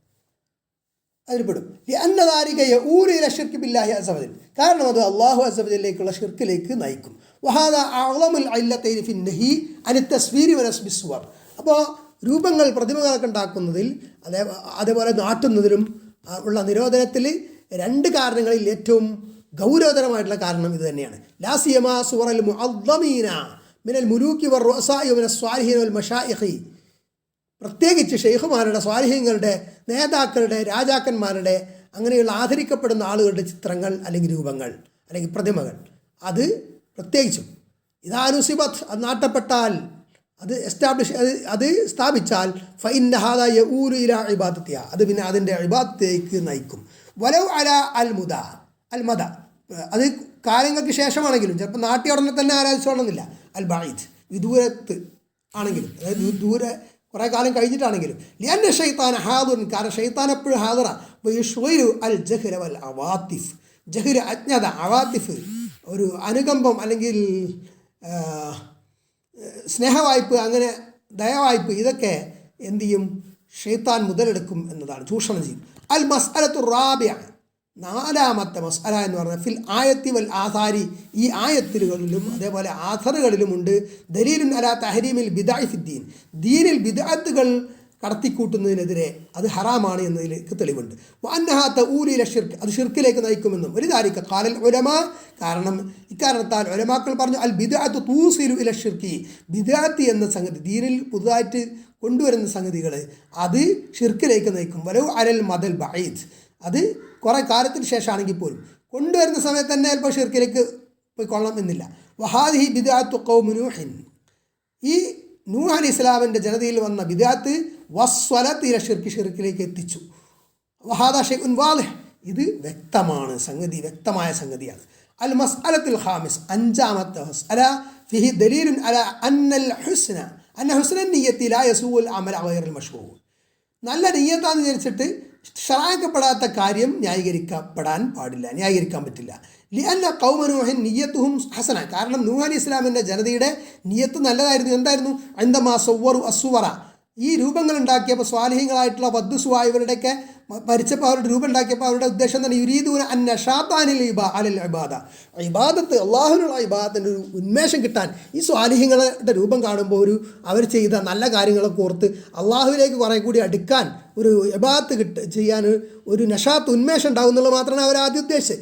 അതിൽപ്പെടും. അന്നദാരികയെ ഊരിലെ ഷിർക്ക് ബില്ലാഹി അസ്സവജൽ, കാരണം അത് അള്ളാഹു അസ്സവജലിലേക്കുള്ള ഷിർക്കിലേക്ക് നയിക്കും. വഹാദ അഅ്ളമുൽ ഇല്ലത്തൈനി ഫി നഹി അനി തസ്വീരി വനസ്ബി സുവർ, അപ്പോൾ രൂപങ്ങൾ പ്രതിമകളൊക്കെ ഉണ്ടാക്കുന്നതിൽ അതേപോലെ നാട്ടുന്നതിലും ഉള്ള നിരോധനത്തിൽ രണ്ട് കാരണങ്ങളിൽ ഏറ്റവും ഗൗരവതരമായിട്ടുള്ള കാരണം ഇത് തന്നെയാണ്. ലാ സിയമാ സുവറൽ മുഅദ്ദമീന മിനൽ മുലൂക്കി വറുഅസാഇ വമിനസ് സ്വാലിഹീന വൽ മശായിഖി, പ്രത്യേകിച്ച് ഷെയ്ഖുമാരുടെ, സ്വാലിഹീങ്ങളുടെ, നേതാക്കളുടെ, രാജാക്കന്മാരുടെ, അങ്ങനെയുള്ള ആദരിക്കപ്പെടുന്ന ആളുകളുടെ ചിത്രങ്ങൾ അല്ലെങ്കിൽ രൂപങ്ങൾ അല്ലെങ്കിൽ പ്രതിമകൾ, അത് പ്രത്യേകിച്ചും ഇതാനുസിബത്ത്, അത് നാട്ടപ്പെട്ടാൽ, അത് അത് സ്ഥാപിച്ചാൽ ഫഇന്ന ഹാദാ യഊലു ഇലാ ഇബാദത്തിഹ, അത് പിന്നെ അതിൻ്റെ ഇബാദത്തിലേക്ക് നയിക്കും. വലൗ അലാ അൽ മദ, അത് കാലങ്ങൾക്ക് ശേഷമാണെങ്കിലും, ചിലപ്പോൾ നാട്ടിയ ഉടനെ തന്നെ ആരാധിച്ചോളണമെന്നില്ല. അൽ ബഈദ്, വിദൂരത്ത് ആണെങ്കിലും, അതായത് ദൂരെ കുറേ കാലം കഴിഞ്ഞിട്ടാണെങ്കിലും. ലിഅന്ന ഷൈത്താന ഹാദിറുൻ, കാരണം ഷൈത്താൻ എപ്പോഴും ഹാദിറ. വയുശ്ഗിലു അൽ ജഹ്ര വൽ അവാത്തിഫ്, ജഹ്ര അജ്ഞത, അവാത്തിഫ് ഒരു അനുകമ്പം അല്ലെങ്കിൽ സ്നേഹവായ്പ്, അങ്ങനെ ദയവായ്പ്, ഇതൊക്കെ എന്തു ചെയ്യും, ഷൈത്താൻ മുതലെടുക്കും എന്നതാണ്, ചൂഷണം ചെയ്യും. അൽ മസ്അലത്തു റാബിഅ, നാലാമത്തെ മസ്അല എന്ന് പറഞ്ഞാൽ ഫിൽ ആയത്തി വൽ ആധാരി, ഈ ആയത്തുകളിലും അതേപോലെ ആധാറുകളിലുമുണ്ട് ദലീലുൻ അലാ തഹരീമിൽ ബിദ്അഇ ഫിദ്ദീൻ, ദീനിൽ ബിദ്അത്തുകൾ കടത്തിക്കൂട്ടുന്നതിനെതിരെ അത് ഹറാമാണ് എന്നതിലേക്ക് തെളിവുണ്ട്. വഅന്നഹാ തഊലു ഇല ഷിർക്ക്, അത് ഷിർക്കിലേക്ക് നയിക്കുമെന്നും. വലിദാലിക ഖാലൽ ഉലമാ, കാരണം ഇക്കാരണത്താൽ ഉലമാക്കൾ പറഞ്ഞു അൽ ബിദ്അത്തു തൂസിലു ഇല ഷിർക്കി, ബിദ്അത്ത് എന്ന സംഗതി, ദീനിൽ പുതുതായിട്ട് കൊണ്ടുവരുന്ന സംഗതികൾ അത് ഷിർക്കിലേക്ക് നയിക്കും. വലൗ അലൽ മദൽ ബഈദ്, അത് കുറേ കാലത്തിന് ശേഷമാണെങ്കിൽ പോലും, കൊണ്ടുവരുന്ന സമയത്ത് തന്നെ ചിലപ്പോൾ ഷിർക്കിലേക്ക് പോയിക്കൊള്ളണം എന്നില്ല. വഹാദിഹി ബിദ്അത്തു ഖൗമി നൂഹിൻ, ഈ നൂഹ് അലൈഹി ഇസ്ലാമിൻ്റെ ജനതയിൽ വന്ന ബിദ്അത്ത് വസ്വലത്ത് ഇല ഷിർക്ക്, ഷിർക്കിലേക്ക് എത്തിച്ചു. വഹാദ ഷൈഉൻ വാളിഹ്, ഇത് വ്യക്തമാണ്, സംഗതി വ്യക്തമായ സംഗതിയാണ്. അൽ മസ്അലത്തുൽ ഖാമിസ്, അഞ്ചാമത്തെ മസ്അല ഫിഹി ദലീലുൻ അലാ അന്നൽ ഹുസ്ന നിയ്യത്തി ലാ യസൂൽ അമല ഗൈറുൽ മശ്റൂ, നല്ല നിയ്യത്താന്ന് വിചാരിച്ചിട്ട് ഷറാക്കപ്പെടാത്ത കാര്യം ന്യായീകരിക്കാൻ പറ്റില്ല. ലിഅന്ന ഖൗമ നൂഹിൻ നിയ്യത്തുഹും ഹസന, കാരണം നൂഹ് അലൈഹി ഇസ്ലാമിൻ്റെ ജനതയുടെ നിയ്യത്ത് നല്ലതായിരുന്നു. എന്തായിരുന്നു? അൻദമാ സവ്വറു അസ്സുവറ, ഈ രൂപങ്ങൾ ഉണ്ടാക്കിയപ്പോൾ സ്വാലിഹീങ്ങളായിട്ടുള്ള വദ്ദുസുവ ഇവരുടെയൊക്കെ മരിച്ചപ്പോൾ അവരുടെ രൂപം ഉണ്ടാക്കിയപ്പോൾ അവരുടെ ഉദ്ദേശം തന്നെ യുരീദൂന അൻ നഷാത്താനിൽ അലൽ ഇബാദ, ഇബാദത്ത്, അള്ളാഹുവിനുള്ള ഇബാദത്തിൻ്റെ ഒരു ഉന്മേഷം കിട്ടാൻ ഈ സ്വാലിഹീങ്ങളുടെ രൂപം കാണുമ്പോൾ അവർ ചെയ്ത നല്ല കാര്യങ്ങളൊക്കെ ഓർത്ത് അള്ളാഹുവിലേക്ക് കുറേ കൂടി അടുക്കാൻ, ഒരു ഇബാദത്ത് ചെയ്യാൻ ഒരു നഷാത്ത്, ഉന്മേഷം ഉണ്ടാവും എന്നുള്ളത് മാത്രമാണ് അവർ ആദ്യം ഉദ്ദേശിച്ചത്.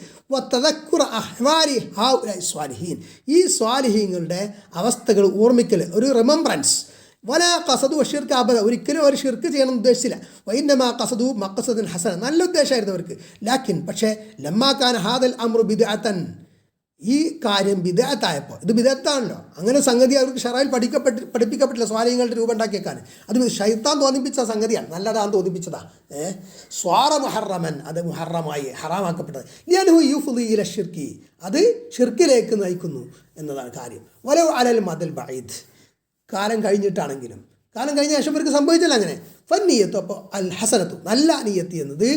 തദക്കുറ അഹ്വാലി ഹൗലൈ സ്വാലിഹീൻ, ഈ സ്വാലിഹീങ്ങളുടെ അവസ്ഥകൾ ഓർമ്മിക്കൽ, ഒരു റിമംബ്രൻസ്. വല കസദു ഷിർക്ക് അബദ, ഒരിക്കലും അവർ ഷിർക്ക് ചെയ്യണം ഉദ്ദേശിച്ചില്ല. വൈന്നമാ കസദു മഖസദുൻ ഹസന, നല്ല ഉദ്ദേശമായിരുന്നു അവർക്ക്. ലാക്കിൻ പക്ഷേ ലമ്മാക്കാൻ ഹാദൽ അമ്രു ബിദ്അത്തൻ, ഈ കാര്യം ബിദഅത്തായപ്പോൾ, ഇത് ബിദഅത്താണല്ലോ, അങ്ങനെ സംഗതി അവർക്ക് ഷറയിൽ പഠിപ്പിക്കപ്പെട്ടില്ല സ്വാലിഹ്യങ്ങളുടെ രൂപം ഉണ്ടാക്കിയേക്കാൻ. അത് ശൈത്താൻ തോന്നിപ്പിച്ച സംഗതിയാണ്, നല്ലതാന്ന് തോന്നിപ്പിച്ചതാ. സ്വാറ മുഹറമൻ, അത് മുഹറമായി ഹറാമാക്കപ്പെട്ടത്. ലിയൻഹു യുഫ്ളി ഇല ഷിർക്കി, അത് ഷിർക്കിലേക്ക് നയിക്കുന്നു എന്നതാണ് കാര്യം. വലൗ അലൽ മദൽ ബഈദ്, കാലം കഴിഞ്ഞിട്ടാണെങ്കിലും, കാലം കഴിഞ്ഞ ശേഷം ഇവർക്ക് സംഭവിച്ചില്ല അങ്ങനെ. ഫന്നിയത്ത്, അപ്പോൾ അൽ ഹസനത്തു, നല്ല നിയത്ത് എന്നത്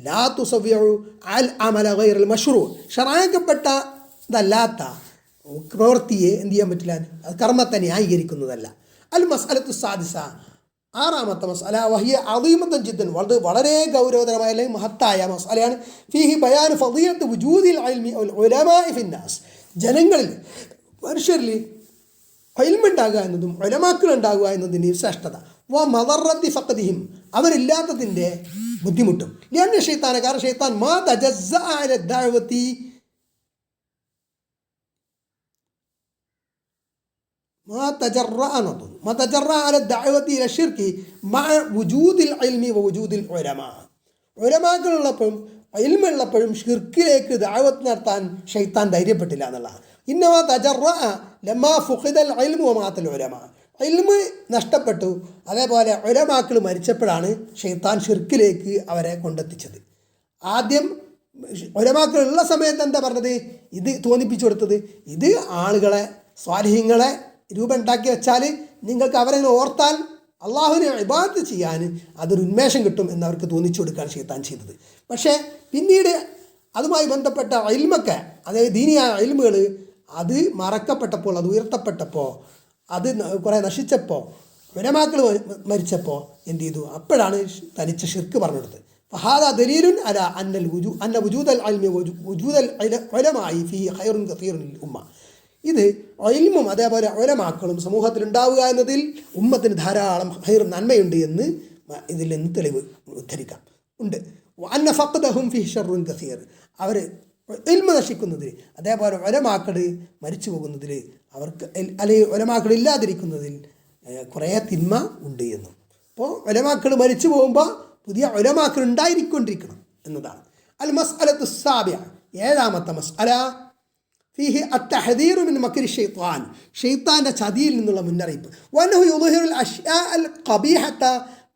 ലാ തുസവ്വിഉ അൽ അമല ഗൈറൽ മശ്റൂ, ഷറായക്കപ്പെട്ട ഇതല്ലാത്ത പ്രവൃത്തിയെ എന്ത് ചെയ്യാൻ പറ്റില്ല, അത് കർമ്മത്തെ ന്യായീകരിക്കുന്നതല്ല. അൽ മസ്അലത്തു സാദിസ, ആറാമത്തെ മസ്അല, വഹിയ അദീമത്തുൻ ജിദ്ദൻ, വളരെ ഗൗരവതരമായ അല്ലെങ്കിൽ മഹത്തായ മസ്അലയാണ്. ഫീഹി ബയാൻ ഫളീലത്ത് വുജൂദിൽ ഇൽമി വൽ ഉലമാഇ ഫിന്നാസ്, ജനങ്ങളിൽ മനുഷ്യരിൽ ഇൽമുണ്ടാകുക എന്നതും ഉലമാക്കൾ ഉണ്ടാകുക എന്നതിൻ്റെ ശ്രേഷ്ഠത. വ മദറത്തി ഫഖദിഹിം, അവരില്ലാത്തതിൻ്റെ ബുദ്ധിമുട്ടും. ലിഅന്ന ശൈത്താന, കാരണം ശൈത്താൻ മാ തജസ്സഅ അല ദഅവതി, ما تجرأ على الدعوة إلى الشرك مع وجود العلم ووجود العلماء. ഉലമാക്കളുള്ളപ്പോഴും ഇൽമുള്ളപ്പോഴും ഷിർക്കിലേക്ക് ദഅവത്ത് നടത്താൻ ശൈത്താൻ ധൈര്യപ്പെട്ടില്ല എന്നുള്ളതാണ്. ഇന്നമാ തജറഅ ലമ്മാ ഫുഖിദൽ ഇൽമു വമാതൽ ഉലമാ, ഇൽമ് നഷ്ടപ്പെട്ടു, അതേപോലെ ഉലമാക്കൾ മരിച്ചപ്പോഴാണ് ശൈത്താൻ ഷിർക്കിലേക്ക് അവരെ കൊണ്ടെത്തിച്ചത്. ആദ്യം ഉലമാക്കളുള്ള സമയത്ത് എന്താ പറഞ്ഞത്, ഇത് തോന്നിപ്പിച്ചു കൊടുത്തത്, ഇത് ആളുകളെ സ്വാലിഹ്യങ്ങളെ രൂപം ഉണ്ടാക്കി വെച്ചാൽ നിങ്ങൾക്ക് അവരെ ഓർത്താൽ അള്ളാഹുവിനെ ഇബാദത്ത് ചെയ്യാൻ അതൊരു ഉന്മേഷം കിട്ടും എന്നവർക്ക് തോന്നിച്ചു കൊടുക്കുകയാണ് ശൈത്താൻ ചെയ്തത്. പക്ഷേ പിന്നീട് അതുമായി ബന്ധപ്പെട്ട ഇൽമൊക്കെ, അതായത് ദീനിയായ ഇൽമുകൾ, അത് മറക്കപ്പെട്ടപ്പോൾ, അത് ഉയർത്തപ്പെട്ടപ്പോൾ, അത് കുറേ നശിച്ചപ്പോൾ, ഉലമാക്കൾ മരിച്ചപ്പോൾ എന്ത് ചെയ്തു, അപ്പോഴാണ് തനിച്ച ഷിർക്ക് പറഞ്ഞെടുത്തത്. ഫഹാദ ദലീലുൻ അല അന്ന വുജൂദൽ ഇൽമി വുജൂദൽ ഉലമായി ഫീ ഖൈറുൻ കസീറുൻ ലിൽ ഉമ്മ, ഇത് ഇൽമും അതേപോലെ ഉലമാക്കളും സമൂഹത്തിലുണ്ടാവുക എന്നതിൽ ഉമ്മത്തിന് ധാരാളം ഖൈർ, നന്മയുണ്ട് എന്ന് ഇതിൽ നിന്ന് തെളിവ് ഉദ്ധരിക്കാം ഉണ്ട്. അന്ന ഫഖദഹും ഫീ ശർറുൻ കസീർ, അവർ ഇൽമ നശിക്കുന്നതിൽ, അതേപോലെ ഉലമാക്കൾ മരിച്ചു പോകുന്നതിൽ, അവർക്ക് അല്ലെങ്കിൽ ഉലമാക്കൾ ഇല്ലാതിരിക്കുന്നതിൽ കുറേ തിന്മ ഉണ്ട് എന്നും. അപ്പോൾ ഉലമാക്കൾ മരിച്ചു പോകുമ്പോൾ പുതിയ ഉലമാക്കൾ ഉണ്ടായിരിക്കൊണ്ടിരിക്കണം എന്നതാണ്. അൽ മസ്അലത്തു സാബിഅ, ഏഴാമത്തെ മസ്അല, ഫീഹി അത്തഹദീറു മിൻ മക്രി ഷൈത്താൻ, ഷൈത്താൻ്റെ ചതിയിൽ നിന്നുള്ള മുന്നറിയിപ്പ്. വനഹു യുദ്ഹിറുൽ അഷ്യാഅൽ ഖബീഹത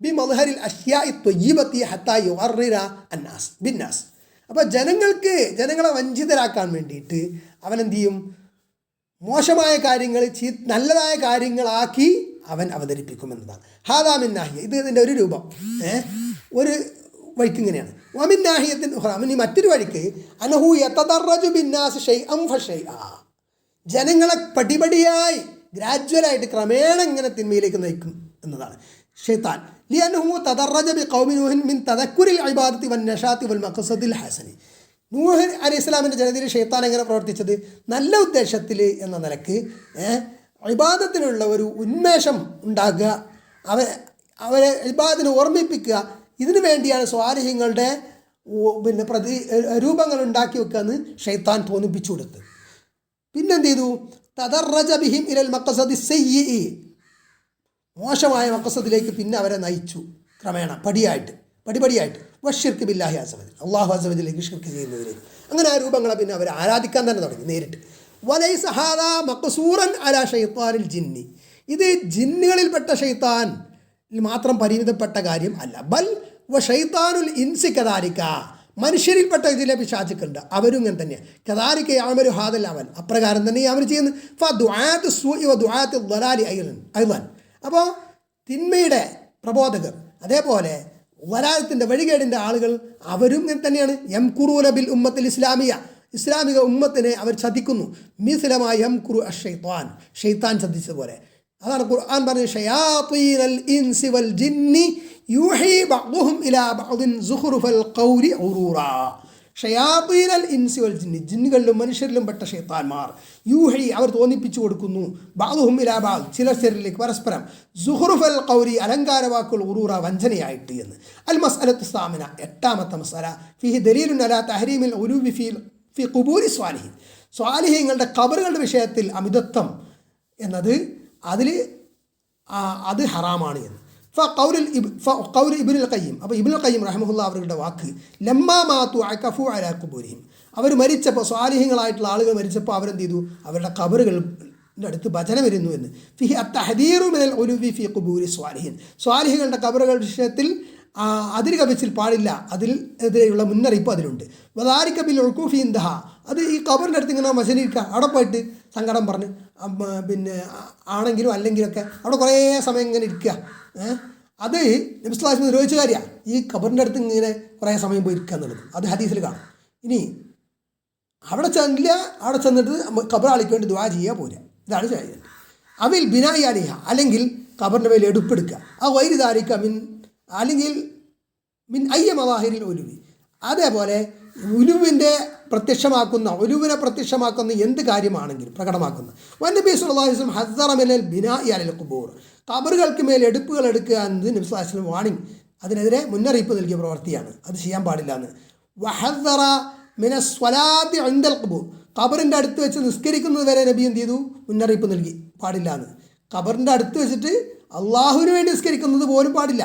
ബിമദ്ഹറിൽ അഷ്യാഇ ത്വയ്യിബതി ഹത്താ യുഗർറിറ അന്നാസ് ബിന്നാസ്. അപ്പോൾ ജനങ്ങളെ വഞ്ചിതരാക്കാൻ വേണ്ടിയിട്ട് അവനെന്ത് ചെയ്യും, മോശമായ കാര്യങ്ങൾ നല്ലതായ കാര്യങ്ങളാക്കി അവൻ അവതരിപ്പിക്കുമെന്നതാണ്. ഹാദാ മിൻ നാഹിയ, ഇത് ഇതിൻ്റെ ഒരു രൂപം, ഒരു വഴിക്ക് ഇങ്ങനെയാണ്. വമിൻ നാഹിയത്തിൻ ഉഖ്റ, ഇനി മറ്റൊരു വഴിക്ക് അനഹു യതദറജു ബിന്നാസ് ഷൈഅൻ ഫഷൈഅ, ജനങ്ങളെ പടിപടിയായി ഗ്രാജുവലായിട്ട് ക്രമേണ ഇങ്ങനെ തിന്മയിലേക്ക് നയിക്കും എന്നതാണ് ഷൈത്താൻ. ലിഅന്നഹു തദറജ ബിഖൗമി നൂഹിൻ മിൻ തദക്കുരിൽ ഇബാദത്തി വന്നശാത്തി വൽ മഖ്സദിൽ ഹസനി. നൂഹ് അലൈഹിസ്സലാമിൻ്റെ ജനതയിൽ ഷൈത്താൻ എങ്ങനെ പ്രവർത്തിച്ചത്, നല്ല ഉദ്ദേശത്തിൽ എന്ന നിലക്ക് ഇബാദത്തിനുള്ള ഒരു ഉന്മേഷം ഉണ്ടാക്കുക, അവരെ ഇബാദത്തിനെ ഓർമ്മിപ്പിക്കുക, ഇതിനു വേണ്ടിയാണ് സ്വാലിഹ്യങ്ങളുടെ രൂപങ്ങൾ ഉണ്ടാക്കി വെക്കാന്ന് ഷൈത്താൻ തോന്നിപ്പിച്ചു കൊടുത്ത്. പിന്നെന്ത് ചെയ്തു, തദറജ ബിഹിം ഇലൽ മഖ്സദി സയ്യി, മോശമായ മഖ്സദിലേക്ക് പിന്നെ അവരെ നയിച്ചു ക്രമേണ പടിപടിയായിട്ട്. വശിർക്ക് ബില്ലാഹി അസ്സ വജൽ, അല്ലാഹു അസ്സ വജലിലേക്ക് ഷിർക്ക് ചെയ്യുന്നതിലേക്ക്. അങ്ങനെ ആ രൂപങ്ങളെ പിന്നെ അവർ ആരാധിക്കാൻ തന്നെ തുടങ്ങി നേരിട്ട്. വലൈസ ഹാദാ മഖ്സൂറൻ അലാ ഷൈത്താനിൽ ജിന്നി, ഇത് ജിന്നുകളിൽപ്പെട്ട ഷൈത്താൻ മാത്രം പരിമിതപ്പെട്ട കാര്യം അല്ല. ബൽ വ ഷൈത്താനുൽ ഇൻസി കദാലിക, മനുഷ്യരിൽപ്പെട്ട ചില പിശാചുക്കളുണ്ട്, അവരും ഇങ്ങനെ തന്നെയാണ്. കദാലിക യഅമലു ഹാദൽ അമൽ, അപ്രകാരം തന്നെ അവർ ചെയ്യുന്നു. ഫദുആത്തു സൂഇ വദുആത്തു ളലാലി അയ്ളൻ, അപ്പോൾ തിന്മയുടെ പ്രബോധകർ, അതേപോലെ വലാലത്തിൻ്റെ വഴികേടിൻ്റെ ആളുകൾ, അവരും ഇങ്ങനെ തന്നെയാണ്. യംകുറൂന ബിൽ ഉമ്മത്തിൽ ഇസ്ലാമിക ഉമ്മത്തിനെ അവർ ചതിക്കുന്നു. മിസ്ലമായ യംകുറു അശ്ശൈത്താൻ, ഷൈത്താൻ ചതിച്ചതുപോലെ. അതാണ് ഖുർആൻ പറഞ്ഞത്, ഷയാത്തീനൽ ഇൻസി വൽ ജിന്നി യൂഹി ബഅ്ദുഹും ഇലാ ബഅ്ദിൻ സുഖ്റുഫൽ ഖൗലി ഉറൂറാ. ഷയാത്തീനൽ ഇൻസി വൽ ജിന്നി, ജിന്നുകളിലും മനുഷ്യരിലും പെട്ട ഷൈത്താന്മാർ, യൂഹി അവർ തോന്നിപ്പിച്ചു കൊടുക്കുന്നു, ബഅ്ദുഹും ഇലാ ബഅദ് ചിലരിലേക്ക് പരസ്പരം, സുഖ്റുഫൽ ഖൗലി അലങ്കാര വാക്കുകൾ, ഉറൂറ വഞ്ചനയായിട്ട് എന്ന്. അൽ മസ്അലത്തു സാമിന, എട്ടാമത്തെ മസ്അല, ഫീഹി ദലീലുൻ അലാ തഹരീമിൽ ഉലൂവി ഫി ഖുബൂരി സ്വാലിഹീൻ, സ്വാലിഹീങ്ങളുടെ ഖബറുകളുടെ വിഷയത്തിൽ അമിതത്വം എന്നത് അത് ഹറാമാണ് എന്ന്. ഖൗൽ ഇബ്നുൽ ഖയ്യിം, അപ്പോൾ ഇബ്നുൽ ഖയ്യിം റഹ്മഹുല്ലാ അവരുടെ വാക്ക്, ലമ്മാ മാതു അകഫു അലാ ഖുബൂരിഹിം, അവർ മരിച്ചപ്പോൾ, സ്വാലിഹ്യങ്ങളായിട്ടുള്ള ആളുകൾ മരിച്ചപ്പോൾ അവരെന്ത് ചെയ്തു, അവരുടെ ഖബറുകളുടെ അടുത്ത് ഭജന വരുന്നു എന്ന്. ഫിഹി അത്തഹദീറു മിനൽ ഉലുവി ഫി ഖുബൂരി സ്വാലിഹിൻ, സ്വാലിഹ്യങ്ങളുടെ ഖബറുകളുടെ വിഷയത്തിൽ അതിര് കവിച്ചിൽ പാടില്ല, അതിൽ എതിരെയുള്ള മുന്നറിയിപ്പ് അതിലുണ്ട്. വദാലിക ബിൽ ഉഖൂഫി ഇൻദഹ, അത് ഈ ഖബറിൻ്റെ അടുത്ത് ഇങ്ങനെ മസനിരിക്കുക, അവിടെ പോയിട്ട് സങ്കടം പറഞ്ഞ് പിന്നെ ആണെങ്കിലും അല്ലെങ്കിലൊക്കെ അവിടെ കുറേ സമയം ഇങ്ങനെ ഇരിക്കുക. അത് നബി സ്വല്ലല്ലാഹു അലൈഹി വസല്ലം നിരോധിച്ച കാര്യമാണ്, ഈ ഖബറിൻ്റെ അടുത്ത് ഇങ്ങനെ കുറേ സമയം പോയി ഇരിക്കുക എന്നുള്ളത്. അത് ഹദീസിൽ കാണും. ഇനി അവിടെ ചെന്നില്ല, അവിടെ ചെന്നിട്ട് ഖബറാളിക്ക് വേണ്ടി ദുആ ചെയ്യുക പോരുക, ഇതാണ് ചെയ്യുന്നത്. അവിൽ ബിനായി അലിഹ, അല്ലെങ്കിൽ ഖബറിൻ്റെ മേൽ എടുപ്പെടുക്കുക. ആ വൈരിദാരിക്ക മിൻ, അല്ലെങ്കിൽ മിൻ അയ്യ മവാഹിരിൽ ഉലുവി, അതേപോലെ ഉലുവിനെ പ്രത്യക്ഷമാക്കുന്ന എന്ത് കാര്യമാണെങ്കിലും പ്രകടമാക്കുന്ന. നബി സല്ലല്ലാഹു അലൈഹി വസല്ലം ഹസ്സറ മിനൽ ബിനാഇ അലൽ ഖുബൂർ, ഖബറുകൾക്ക് മേൽ എടുപ്പുകൾ എടുക്കുക എന്നത് നബി സല്ലല്ലാഹു അലൈഹി വസല്ലം വാണിംഗ്, അതിനെതിരെ മുന്നറിയിപ്പ് നൽകിയ പ്രവൃത്തിയാണ്, അത് ചെയ്യാൻ പാടില്ല എന്ന്. വഹസ്സറ മിനസ് സ്വലാത്തി ഇൻദൽ ഖുബൂർ, ഖബറിൻ്റെ അടുത്ത് വെച്ച് നിസ്കരിക്കുന്നത് വരെ നബി എന്ത് ചെയ്തു, മുന്നറിയിപ്പ് നൽകി, പാടില്ല എന്ന്. ഖബറിൻ്റെ അടുത്ത് വെച്ചിട്ട് അള്ളാഹുവിന് വേണ്ടി നിസ്കരിക്കുന്നത് പോലും പാടില്ല.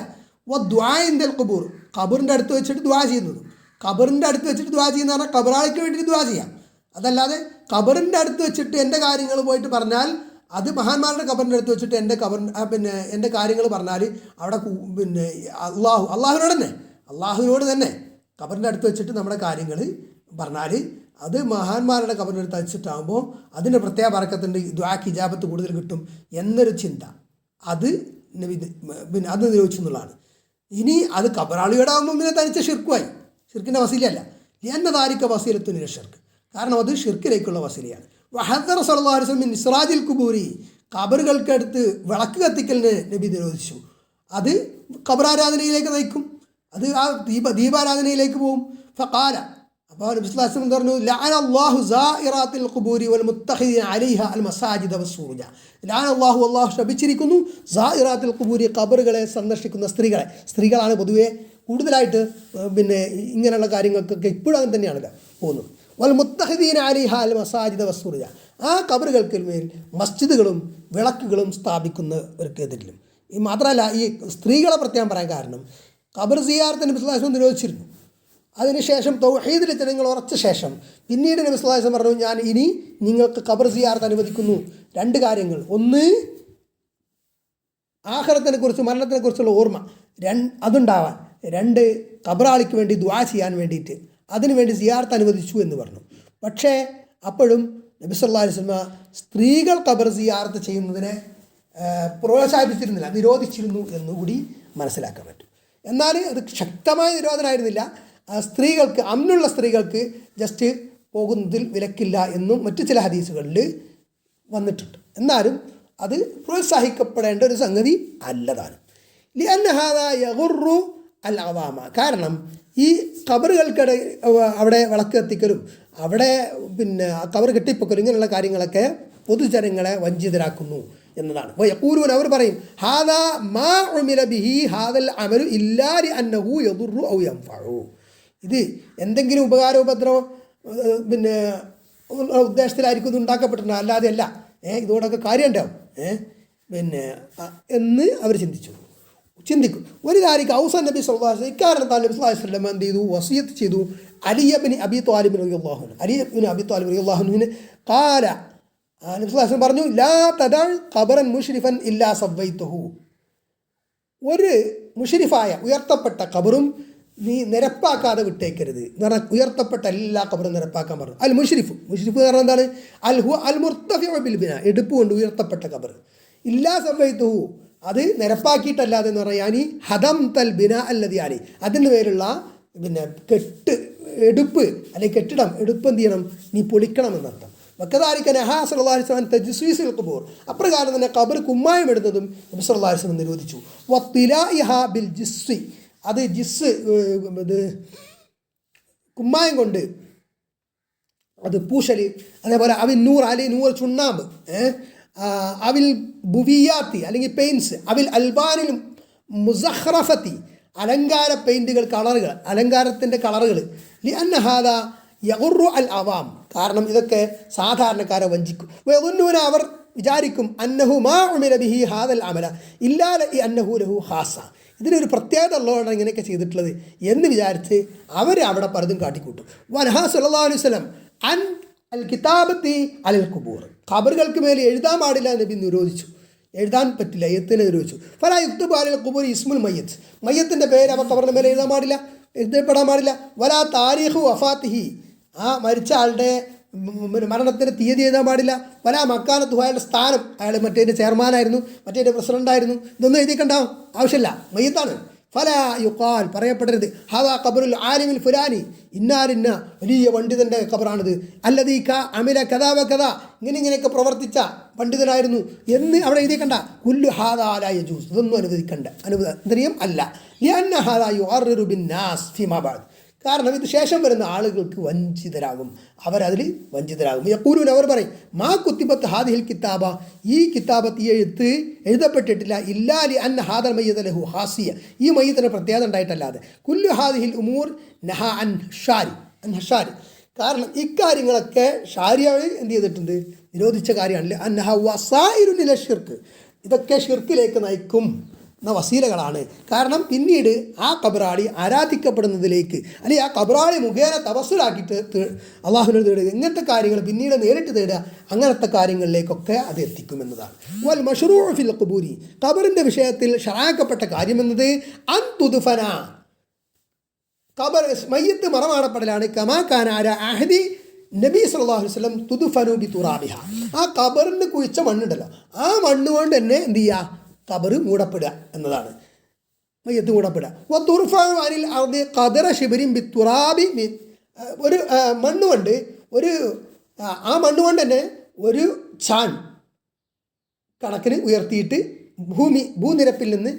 ദുആ ഇൻദൽ ഖുബൂർ, ഖബറിൻ്റെ അടുത്ത് വെച്ചിട്ട് ദുആ ചെയ്യുന്നതും. ഖബറിൻ്റെ അടുത്ത് വെച്ചിട്ട് ദുആ ചെയ്യുന്ന പറഞ്ഞാൽ ഖബറാളിക്ക് വേണ്ടിയിട്ട് ദുആ ചെയ്യാം, അതല്ലാതെ ഖബറിൻ്റെ അടുത്ത് വെച്ചിട്ട് എൻ്റെ കാര്യങ്ങൾ പോയിട്ട് പറഞ്ഞാൽ, അത് മഹാന്മാരുടെ ഖബറിൻ്റെ അടുത്ത് വെച്ചിട്ട് എൻ്റെ കാര്യങ്ങൾ പറഞ്ഞാൽ അവിടെ അള്ളാഹുവിനോട് തന്നെ ഖബറിൻ്റെ അടുത്ത് വെച്ചിട്ട് നമ്മുടെ കാര്യങ്ങൾ പറഞ്ഞാൽ, അത് മഹാന്മാരുടെ ഖബറിൻ്റെ അടുത്ത് വെച്ചിട്ടാകുമ്പോൾ അതിൻ്റെ പ്രത്യേക ബറക്കത്തുണ്ട്, ദുആക്ക് ഇജാബത്ത് കൂടുതൽ കിട്ടും എന്നൊരു ചിന്ത, അത് അത് നിരോധിച്ചു എന്നുള്ളതാണ്. ഇനി അത് ഖബറാളിയുടെ ആകുമ്പോൾ പിന്നെ തനിച്ച ഷിർക്കുമായി, ഷിർക്കിൻ്റെ വസീലയല്ല. എന്നതാരിക്ക വസീലത്തുനില ഷിർക്ക്, കാരണം അത് ഷിർക്കിലേക്കുള്ള വസീലയാണ്. വഹദ്ദറ സല്ലല്ലാഹു അലൈഹി വസല്ലം മിൻ ഇസ്റാജിൽ ഖുബൂരി, ഖബറുകൾക്കടുത്ത് വിളക്ക് കത്തിക്കലിന് നബി നിരോധിച്ചു. അത് ഖബറാരാധനയിലേക്ക് നയിക്കും, അത് ആ ദീപാരാധനയിലേക്ക് പോകും. ഫഖാല, അപ്പോൾ നബി സല്ലല്ലാഹു അലൈഹി വസല്ലം പറഞ്ഞു, ലഅന അല്ലാഹു സായിറാത്തിൽ ഖുബൂരി വൽ മുത്തഖിദീന അലൈഹ അൽ മസാജിദ വസ്സൂജ, ലഅന അല്ലാഹു, അല്ലാഹു ശപിച്ചിരിക്കുന്നു, സായിറാത്തിൽ ഖുബൂരി, ഖബറുകളെ സന്ദർശിക്കുന്ന സ്ത്രീകളാണ് പൊതുവെ കൂടുതലായിട്ട് ഇങ്ങനെയുള്ള കാര്യങ്ങൾക്കൊക്കെ ഇപ്പോഴും അങ്ങനെ തന്നെയാണ് പോകുന്നത്. വൽ മുത്തഖിദീന അലൈഹ അൽ മസാജിദ വസ്സൂജ, ആ ഖബറുകൾക്ക് മേൽ മസ്ജിദുകളും വിളക്കുകളും സ്ഥാപിക്കുന്നവർക്കെതിരിലും. ഈ മാത്രമല്ല, ഈ സ്ത്രീകളെ പ്രത്യേകം പറയാൻ കാരണം, ഖബർ സിയാറത്ത് നബി സല്ലല്ലാഹു അലൈഹി വസല്ലം നിരോധിച്ചിരുന്നു. അതിനുശേഷം തൗഹീദിൽ ജനങ്ങൾ ഉറച്ച ശേഷം പിന്നീട് നബി സല്ലല്ലാഹു അലൈഹി വസല്ലം പറഞ്ഞു, ഞാൻ ഇനി നിങ്ങൾക്ക് ഖബർ സിയാറത്ത് അനുവദിക്കുന്നു. രണ്ട് കാര്യങ്ങൾ, ഒന്ന് ആഖിറത്തിനെ കുറിച്ച്, മരണത്തിനെ കുറിച്ചുള്ള ഓർമ്മ അതുണ്ടാവാൻ, രണ്ട് ഖബറാളിക്ക് വേണ്ടി ദുആ ചെയ്യാൻ വേണ്ടിയിട്ട്, അതിനുവേണ്ടി സിയാറത്ത് അനുവദിച്ചു എന്ന് പറഞ്ഞു. പക്ഷേ അപ്പോഴും നബി സല്ലല്ലാഹു അലൈഹി വസല്ലം സ്ത്രീകൾ ഖബർ സിയാറത്ത് ചെയ്യുന്നതിനെ പ്രോത്സാഹിപ്പിച്ചിരുന്നില്ല, നിരോധിച്ചിരുന്നു എന്നുകൂടി മനസ്സിലാക്കാൻ പറ്റും. എന്നാൽ അത് ശക്തമായ നിരോധനമായിരുന്നില്ല. സ്ത്രീകൾക്ക്, അന്നുള്ള സ്ത്രീകൾക്ക് ജസ്റ്റ് പോകുന്നതിൽ വിലക്കില്ല എന്നും മറ്റു ചില ഹദീസുകളിൽ വന്നിട്ടുണ്ട്. എന്നാലും അത് പ്രോത്സാഹിക്കപ്പെടേണ്ട ഒരു സംഗതി അല്ലതാണ്. ലിഅന്ന ഹാദാ യഗുറു അൽ അവാമ, കാരണം ഈ ഖബറുകൾക്കിടെ അവിടെ വിളക്ക് കത്തിക്കലും അവിടെ ഖബർ കെട്ടിപ്പൊക്കലും ഇങ്ങനെയുള്ള കാര്യങ്ങളൊക്കെ പൊതുജനങ്ങളെ വഞ്ചിതരാക്കുന്നു എന്നതാണ്. യഖൂലൂന, അവർ പറയും, ഹാദാ മാ ഉമില ബിഹി ഹാദൽ അമലു ഇല്ലാ ലിഅന്നഹു യദുറു ഔ യൻഫഉ, ഇത് എന്തെങ്കിലും ഉപകാരോപദ്രവം ഉദ്ദേശത്തിലായിരിക്കും ഇത് ഉണ്ടാക്കപ്പെട്ടിട്ടുണ്ട്, അല്ലാതെ അല്ല, ഇതോടൊക്കെ കാര്യം ഉണ്ടാവും എന്ന് അവർ ചിന്തിക്കും. ഒരു കാര്യം ഔസൻ നബി സല്ലല്ലാഹു അലൈഹി വസല്ലം, ഇക്കാരണത്താൽ നബി സല്ലല്ലാഹു അലൈഹി വസല്ലം എന്ത് ചെയ്തു, വസിയത്ത് ചെയ്തു. അലി ഇബ്നു അബി ത്വാലിബ് റളിയല്ലാഹു അൻഹു ഖാല, നബി സല്ലല്ലാഹു അലൈഹി വസല്ലം പറഞ്ഞു, ലാ തദഅ ഖബറൻ മുശ്രിഫൻ ഇല്ലാ സവ്വൈതുഹു, ഒരു മുശ്രിഫായ ഉയർത്തപ്പെട്ട ഖബറും നീ നിരപ്പാക്കാതെ വിട്ടേക്കരുത് എന്ന് പറഞ്ഞാൽ, ഉയർത്തപ്പെട്ട എല്ലാ ഖബറും നിരപ്പാക്കാൻ പറഞ്ഞു. അൽ മുശ്രിഫ് എന്ന് പറഞ്ഞാൽ എന്താണ്, അൽ മുർത്തഫിഉ ബിൽ ബിനാ, എടുപ്പ് കൊണ്ട് ഉയർത്തപ്പെട്ട ഖബർ. ഇല്ലാ സവ്വൈതുഹു, അത് നിരപ്പാക്കിയിട്ടല്ലാതെ എന്ന് പറയാൻ, ഈ ഹദം തൽ ബിനാ അല്ലദി അലി, അതിൻ്റെ പേരുള്ള എടുപ്പ് അല്ലെങ്കിൽ കെട്ടിടം, എടുപ്പ് എന്ത് ചെയ്യണം, നീ പൊളിക്കണം എന്നർത്ഥം. വക്കദാലിക നഹാ സല്ലല്ലാഹു അലൈഹി വസല്ലം തജ്സീസുൽ ഖുബൂർ, അപ്രകാരം തന്നെ ഖബർ കുമ്മായം ഇടുന്നതും നബി സല്ലല്ലാഹു അലൈഹി വസല്ലം നിരോധിച്ചു. വത്തിലാഇഹാ ബിൽ ജിസ്സി, അത് ജിസ്, ഇത് കുമ്മായം കൊണ്ട് അത് പൂശൽ, അതേപോലെ അവിൽ നൂർ അലി നൂർ ചുണ്ണാമ്പ്, അവിൽ ബുവിയാത്തി അല്ലെങ്കിൽ പെയിൻസ്, അവിൽ അൽബാനിൽ മുസഖ്റഫത്തി, അലങ്കാര പെയിൻറ്റുകൾ, കളറുകൾ, അലങ്കാരത്തിൻ്റെ കളറുകൾ. ലിഅന്ന ഹാദാ യഗുറു അൽ അവാം, കാരണം ഇതൊക്കെ സാധാരണക്കാരെ വഞ്ചിക്കും. വയദുന്നൂന, അവർ വിചാരിക്കും അന്നഹു മാ ഉമില ബിഹി ഹാദൽ അമല ഇല്ലാ അന്നഹു ലഹു ഹാസ, ഇതിനൊരു പ്രത്യേകത ഉള്ളതുകൊണ്ടാണ് ഇങ്ങനെയൊക്കെ ചെയ്തിട്ടുള്ളത് എന്ന് വിചാരിച്ച് അവർ അവിടെ പലതും കാട്ടിക്കൂട്ടും. വനഹാ സല്ലല്ലാഹു അലൈഹി വസല്ലം അൻ അൽ കിതാബത്തി അലൽ ഖുബൂർ, ഖബറുകൾക്ക് മേൽ എഴുതാൻ പാടില്ല നബി നിരോധിച്ചു. എഴുതാൻ പറ്റില്ല, എഴുത്തിന് നിരോധിച്ചു. ഫലാ യുക്തബു അലൽ ഖുബൂർ ഇസ്മുൽ മയ്യത്ത്, മയ്യത്തിൻ്റെ പേര് അവ ഖബറിൻ്റെ മേലെ എഴുതാൻ പാടില്ല, എഴുതപ്പെടാൻ പാടില്ല. വലാ താരീഖു വഫാത്തിഹി, ആ മരിച്ച ആളുടെ മരണത്തിൻ്റെ തീയതി എഴുതാൻ പാടില്ല. വലാ മക്കാനത്തു, അയാളുടെ സ്ഥാനം, അയാൾ മറ്റേതിൻ്റെ ചെയർമാനായിരുന്നു, മറ്റേതിൻ്റെ പ്രസിഡൻ്റായിരുന്നു, ഇതൊന്നും എഴുതിക്കണ്ടാവും ആവശ്യമില്ല, മയ്യത്താണ്. ഫലാ യുഖാൽ, പറയപ്പെടരുത് ഹാദാ ഖബറുൽ ആലിമിൽ ഫുലാനി, ഇന്നാലിന്ന വലിയ പണ്ഡിതൻ്റെ ഖബറാണിത്, അല്ലദീ ക അമില കഥാ വ കഥാ, ഇങ്ങനെയൊക്കെ പ്രവർത്തിച്ച പണ്ഡിതനായിരുന്നു എന്ന് അവിടെ എഴുതിക്കണ്ട. കുല്ലു ഹാദാ ലാ യജൂസ്, ഇതൊന്നും അനുവദനീയം അല്ല. ലിഅന്ന ഹാദാ യുഅർറിറു ബിന്നാസ് ഫീമാ ബഅദ്, കാരണം ഇത് ശേഷം വരുന്ന ആളുകൾക്ക് വഞ്ചിതരാകും, അവരതിൽ വഞ്ചിതരാകും. യഖൂലൂൻ, അവർ പറയും മാ കുത്തിബത്ത് ഹാദിഹിൽ കിതാബ, ഈ കിതാബത്ത്, ഈ എഴുത്ത് എഴുതപ്പെട്ടിട്ടില്ല ഇല്ലാ ലി അന്ന ഹാദൽ മയ്യത ലഹു ഹാസിയ, ഈ മയ്യത്തിന് പ്രത്യേകത ഉണ്ടായിട്ടല്ലാതെ. കുല്ലു ഹാദിഹിൽ ഉമൂർ നഹ അൻ ഹഷാരി, കാരണം ഇക്കാര്യങ്ങളൊക്കെ ഷാരിയായി എന്ത് ചെയ്തിട്ടുണ്ട്, നിരോധിച്ച കാര്യമാണല്ലേ. അന്നഹ വസായിലുൻ ഇല ഷിർക്ക്, ഇതൊക്കെ ഷിർക്കിലേക്ക് നയിക്കും എന്ന വസീലകളാണ്. കാരണം ആ കബറാളി ആരാധിക്കപ്പെടുന്നതിലേക്ക്, അല്ലെങ്കിൽ ആ കബറാളി മുഖേന തപസ്സുലാക്കിയിട്ട് അള്ളാഹുവിനെ തേടുക, ഇങ്ങനത്തെ കാര്യങ്ങൾ പിന്നീട് നേരിട്ട് തേടുക, അങ്ങനത്തെ കാര്യങ്ങളിലേക്കൊക്കെ അത് എത്തിക്കുമെന്നതാണ്. വൽ മഷ്റൂഉ ഫിൽ ഖുബൂരി, ഖബറിൻ്റെ വിഷയത്തിൽ ഷറാക്കപ്പെട്ട കാര്യമെന്നത് അൻ തുദ്ഫന, ഖബർ മയ്യത്ത് മറമാടപ്പെടലാണ്. കമാ കാന അലാ അഹദി നബി സല്ലല്ലാഹു അലൈഹി വസല്ലം തുദ്ഫനു ബി തുറാബിഹ, ആ ഖബറിന് കുഴിച്ച മണ്ണുണ്ടല്ലോ, ആ മണ്ണ് കൊണ്ട് തന്നെ എന്ത് ചെയ്യുക, ഖബർ മൂടപ്പെടുക എന്നതാണ്, മയ്യത്ത് മൂടപ്പെടുക. വത്തുർഫഅനിൽ അർദി ഖദറ ശിബരിൻ ബിത്തുറാബി, ഒരു മണ്ണുകൊണ്ട് ആ മണ്ണുകൊണ്ട് തന്നെ ഒരു ചാൺ കണക്കിന് ഉയർത്തിയിട്ട് ഭൂനിരപ്പിൽ നിന്ന്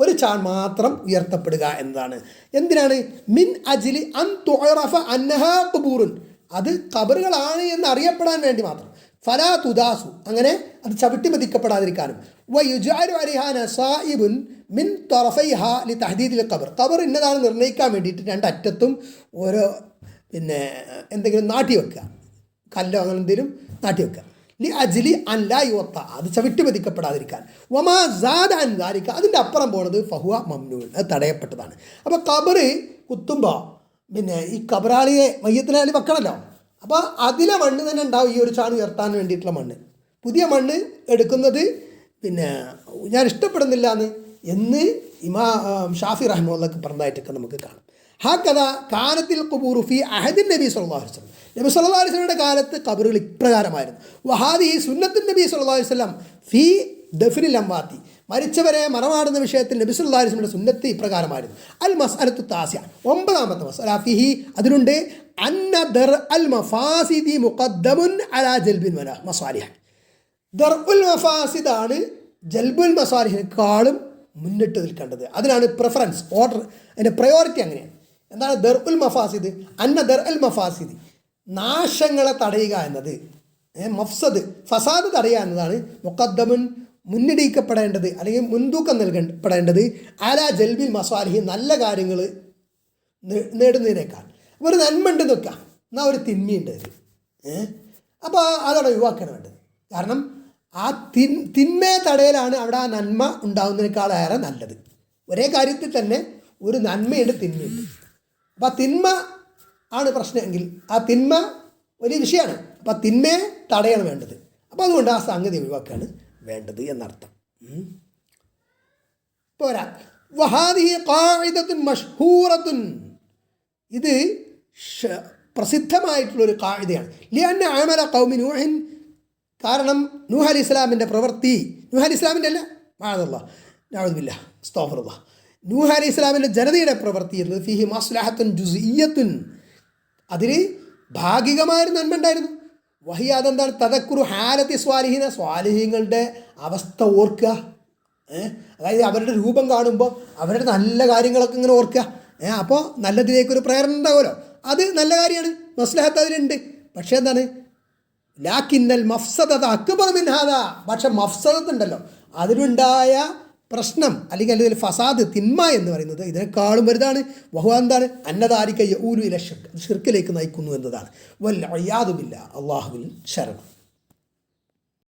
ഒരു ചാൺ മാത്രം ഉയർത്തപ്പെടുക എന്നതാണ്. എന്തിനാണ്? മിൻ അജ്ലി അൻ തുഅറഫ അന്നഹാ ഖുബൂറുൻ, അത് ഖബറുകളാണ് എന്ന് അറിയപ്പെടാൻ വേണ്ടി മാത്രം. ഫലാ തുദാസു, അങ്ങനെ അത് ചവിട്ടി മതിക്കപ്പെടാതിരിക്കാനും. വയുജഅലു അലൈഹാ നസായിബുൻ മിൻ തറഫൈഹാ ലി തഹദീദിൽ ഖബർ, ഖബർ ഇന്നതാണ് നിർണ്ണയിക്കാൻ വേണ്ടിയിട്ട് രണ്ടറ്റത്തും ഓരോ എന്തെങ്കിലും നാട്ടി വെക്കുക, കല്ലോ അങ്ങനെ എന്തെങ്കിലും നാട്ടി വെക്കുക. ലി അജ്ലി അൻ ലാ യുവത്ത, അത് ചവിട്ടി മതിക്കപ്പെടാതിരിക്കാൻ. വമാ സാദ അൻ ദാലിക, അതിൻ്റെ അപ്പുറം പോണത് ഫഹുവ മംനൂൻ, അത് തടയപ്പെട്ടതാണ്. അപ്പോൾ ഖബർ കുത്തുമ്പോൾ ഈ ഖബറാളിയെ മയ്യത്തിനാലി വെക്കണമല്ലോ, അപ്പോൾ അതിലെ മണ്ണ് തന്നെ ഉണ്ടാവും, ഈ ഒരു ചാണ് ഉയർത്താൻ വേണ്ടിയിട്ടുള്ള മണ്ണ്. പുതിയ മണ്ണ് എടുക്കുന്നത് ഞാൻ ഇഷ്ടപ്പെടുന്നില്ല എന്ന് ഷാഫി റഹ്മത്തുള്ളാഹി പറഞ്ഞതായിട്ടൊക്കെ നമുക്ക് കാണാം. ഹാക്കഥ കാനത്തിൽ ഖുബൂറു ഫി അഹദിൻ നബി സല്ലല്ലാഹു അലൈഹി വസല്ലം, നബി സല്ലല്ലാഹു അലൈഹി വസല്ലമയുടെ കാലത്ത് ഖബറുകൾ ഇപ്രകാരമായിരുന്നു. വഹാദി സുന്നത്തുൻ നബി സല്ലല്ലാഹു അലൈഹി വസല്ലം ഫി ദഫ്നിൽ അംവാത്തി, മരിച്ചവരെ മറമാടുന്ന വിഷയത്തിൽ നബി സല്ലല്ലാഹു അലൈഹി വസല്ലമയുടെ സുന്നത്ത് ഇപ്രകാരമായിരുന്നു. അൽ മസ്അലത്തു താസിഅ, 9ാമത്തെ മസ്അല, ഫിഹി, അതിലുണ്ട് അന്ന ദർ അൽ മഫാസിദി മുഖദ്ദമുൻ അലാ ജൽബിൽ മസാലിഹ്, ദർ ഉൽ മഫാസിദാണ് ജൽബുൽ മസാലിഹിനേക്കാളും മുന്നിട്ട് നിൽക്കേണ്ടത്, അതിനാണ് പ്രിഫറൻസ്, ഓർഡർ, അതിൻ്റെ പ്രയോറിറ്റി അങ്ങനെയാണ്. എന്താണ് ദർ ഉൽ മഫാസിദ്? അന്ന ദർ അൽ മഫാസിദ്, നാശങ്ങളെ തടയുക എന്നത്, മഫ്സദ് ഫസാദ് തടയുക എന്നതാണ് മുഖദ്ദമുൻ, മുന്നിടിക്കപ്പെടേണ്ടത് അല്ലെങ്കിൽ മുൻതൂക്കം നൽകപ്പെടേണ്ടത് അലാ ജൽബിൽ മസാലിഹി, നല്ല കാര്യങ്ങൾ നേടുന്നതിനേക്കാൾ. ഒരു നന്മ ഉണ്ട് നോക്കാം, എന്നാൽ ഒരു തിന്മയുണ്ട്, അപ്പോൾ അതാണ് ഒഴിവാക്കാൻ വേണ്ടത്. കാരണം ആ തിന്മയെ തടയലാണ് അവിടെ ആ നന്മ ഉണ്ടാകുന്നതിനേക്കാളേറെ നല്ലത്. ഒരേ കാര്യത്തിൽ തന്നെ ഒരു നന്മയുണ്ട്, തിന്മയുണ്ട്. അപ്പോൾ ആ തിന്മ ആണ് പ്രശ്നമെങ്കിൽ ആ തിന്മ വലിയ വിഷയമാണ്, അപ്പോൾ ആ തിന്മയെ തടയാണ് വേണ്ടത്. അപ്പോൾ അതുകൊണ്ട് ആ സംഗതി ഒഴിവാക്കുകയാണ് വേണ്ടത് എന്നർത്ഥം. പോരാ, വഹാദിഹി ഖാഇദത്തുൻ മഷ്ഹൂറത്തുൻ, ഇത് പ്രസിദ്ധമായിട്ടുള്ളൊരു ഖാഇദയാണ്. ലിഅന്ന അമല ഖൗമി നൂഹിൻ, കാരണം നൂഹ് അലൈഹി ഇസ്ലാമിൻ്റെ പ്രവൃത്തി, നൂഹ് അലൈഹി ഇസ്ലാമിൻ്റെ അല്ല, മഅദല്ലാഹ് നഅൂദുബില്ലാഹ് അസ്തഗ്ഫിറുല്ലാഹ്, നൂഹ് അലൈഹി ഇസ്ലാമിൻ്റെ ജനതയുടെ പ്രവൃത്തി എന്നത് ഫീഹി മസ്ലഹത്തുൻ ജുസ്ഇയ്യത്തുൻ, അതിൽ ഭാഗികമായൊരു നന്മ ഉണ്ടായിരുന്നു. വഹിയ, അതെന്താണ്? തദക്കുറു ഹാലത്തി സ്വാലിഹീന, സ്വാലിഹീങ്ങളുടെ അവസ്ഥ ഓർക്കുക, അതായത് അവരുടെ രൂപം കാണുമ്പോൾ അവരുടെ നല്ല കാര്യങ്ങളൊക്കെ ഇങ്ങനെ ഓർക്കുക. അപ്പോൾ നല്ലതിലേക്കൊരു പ്രേരണ ഉണ്ടാവുമല്ലോ, അത് നല്ല കാര്യമാണ്, മസ്ലഹത്ത് അതിലുണ്ട്. പക്ഷേ എന്താണ്? ലാക്കിന്നൽ മഫ്സദത അക്ബർ മിൻ ഹാദാ, പക്ഷെ മഫ്സദത്ത് ഉണ്ടല്ലോ, അതിലുണ്ടായ പ്രശ്നം അല്ലെങ്കിൽ അതിൽ ഫസാദ്, തിന്മ എന്ന് പറയുന്നത് ഇതിനേക്കാളും വലുതാണ്. വഹുവ, എന്താണ്? അന്നദാലിക യഊലു ഇല ശിർക്ക്, ഷിർക്കിലേക്ക് നയിക്കുന്നു എന്നതാണ്. വൽ ഇയാദു ബില്ലാഹ്, അല്ലാഹുവിൽ ശരണം.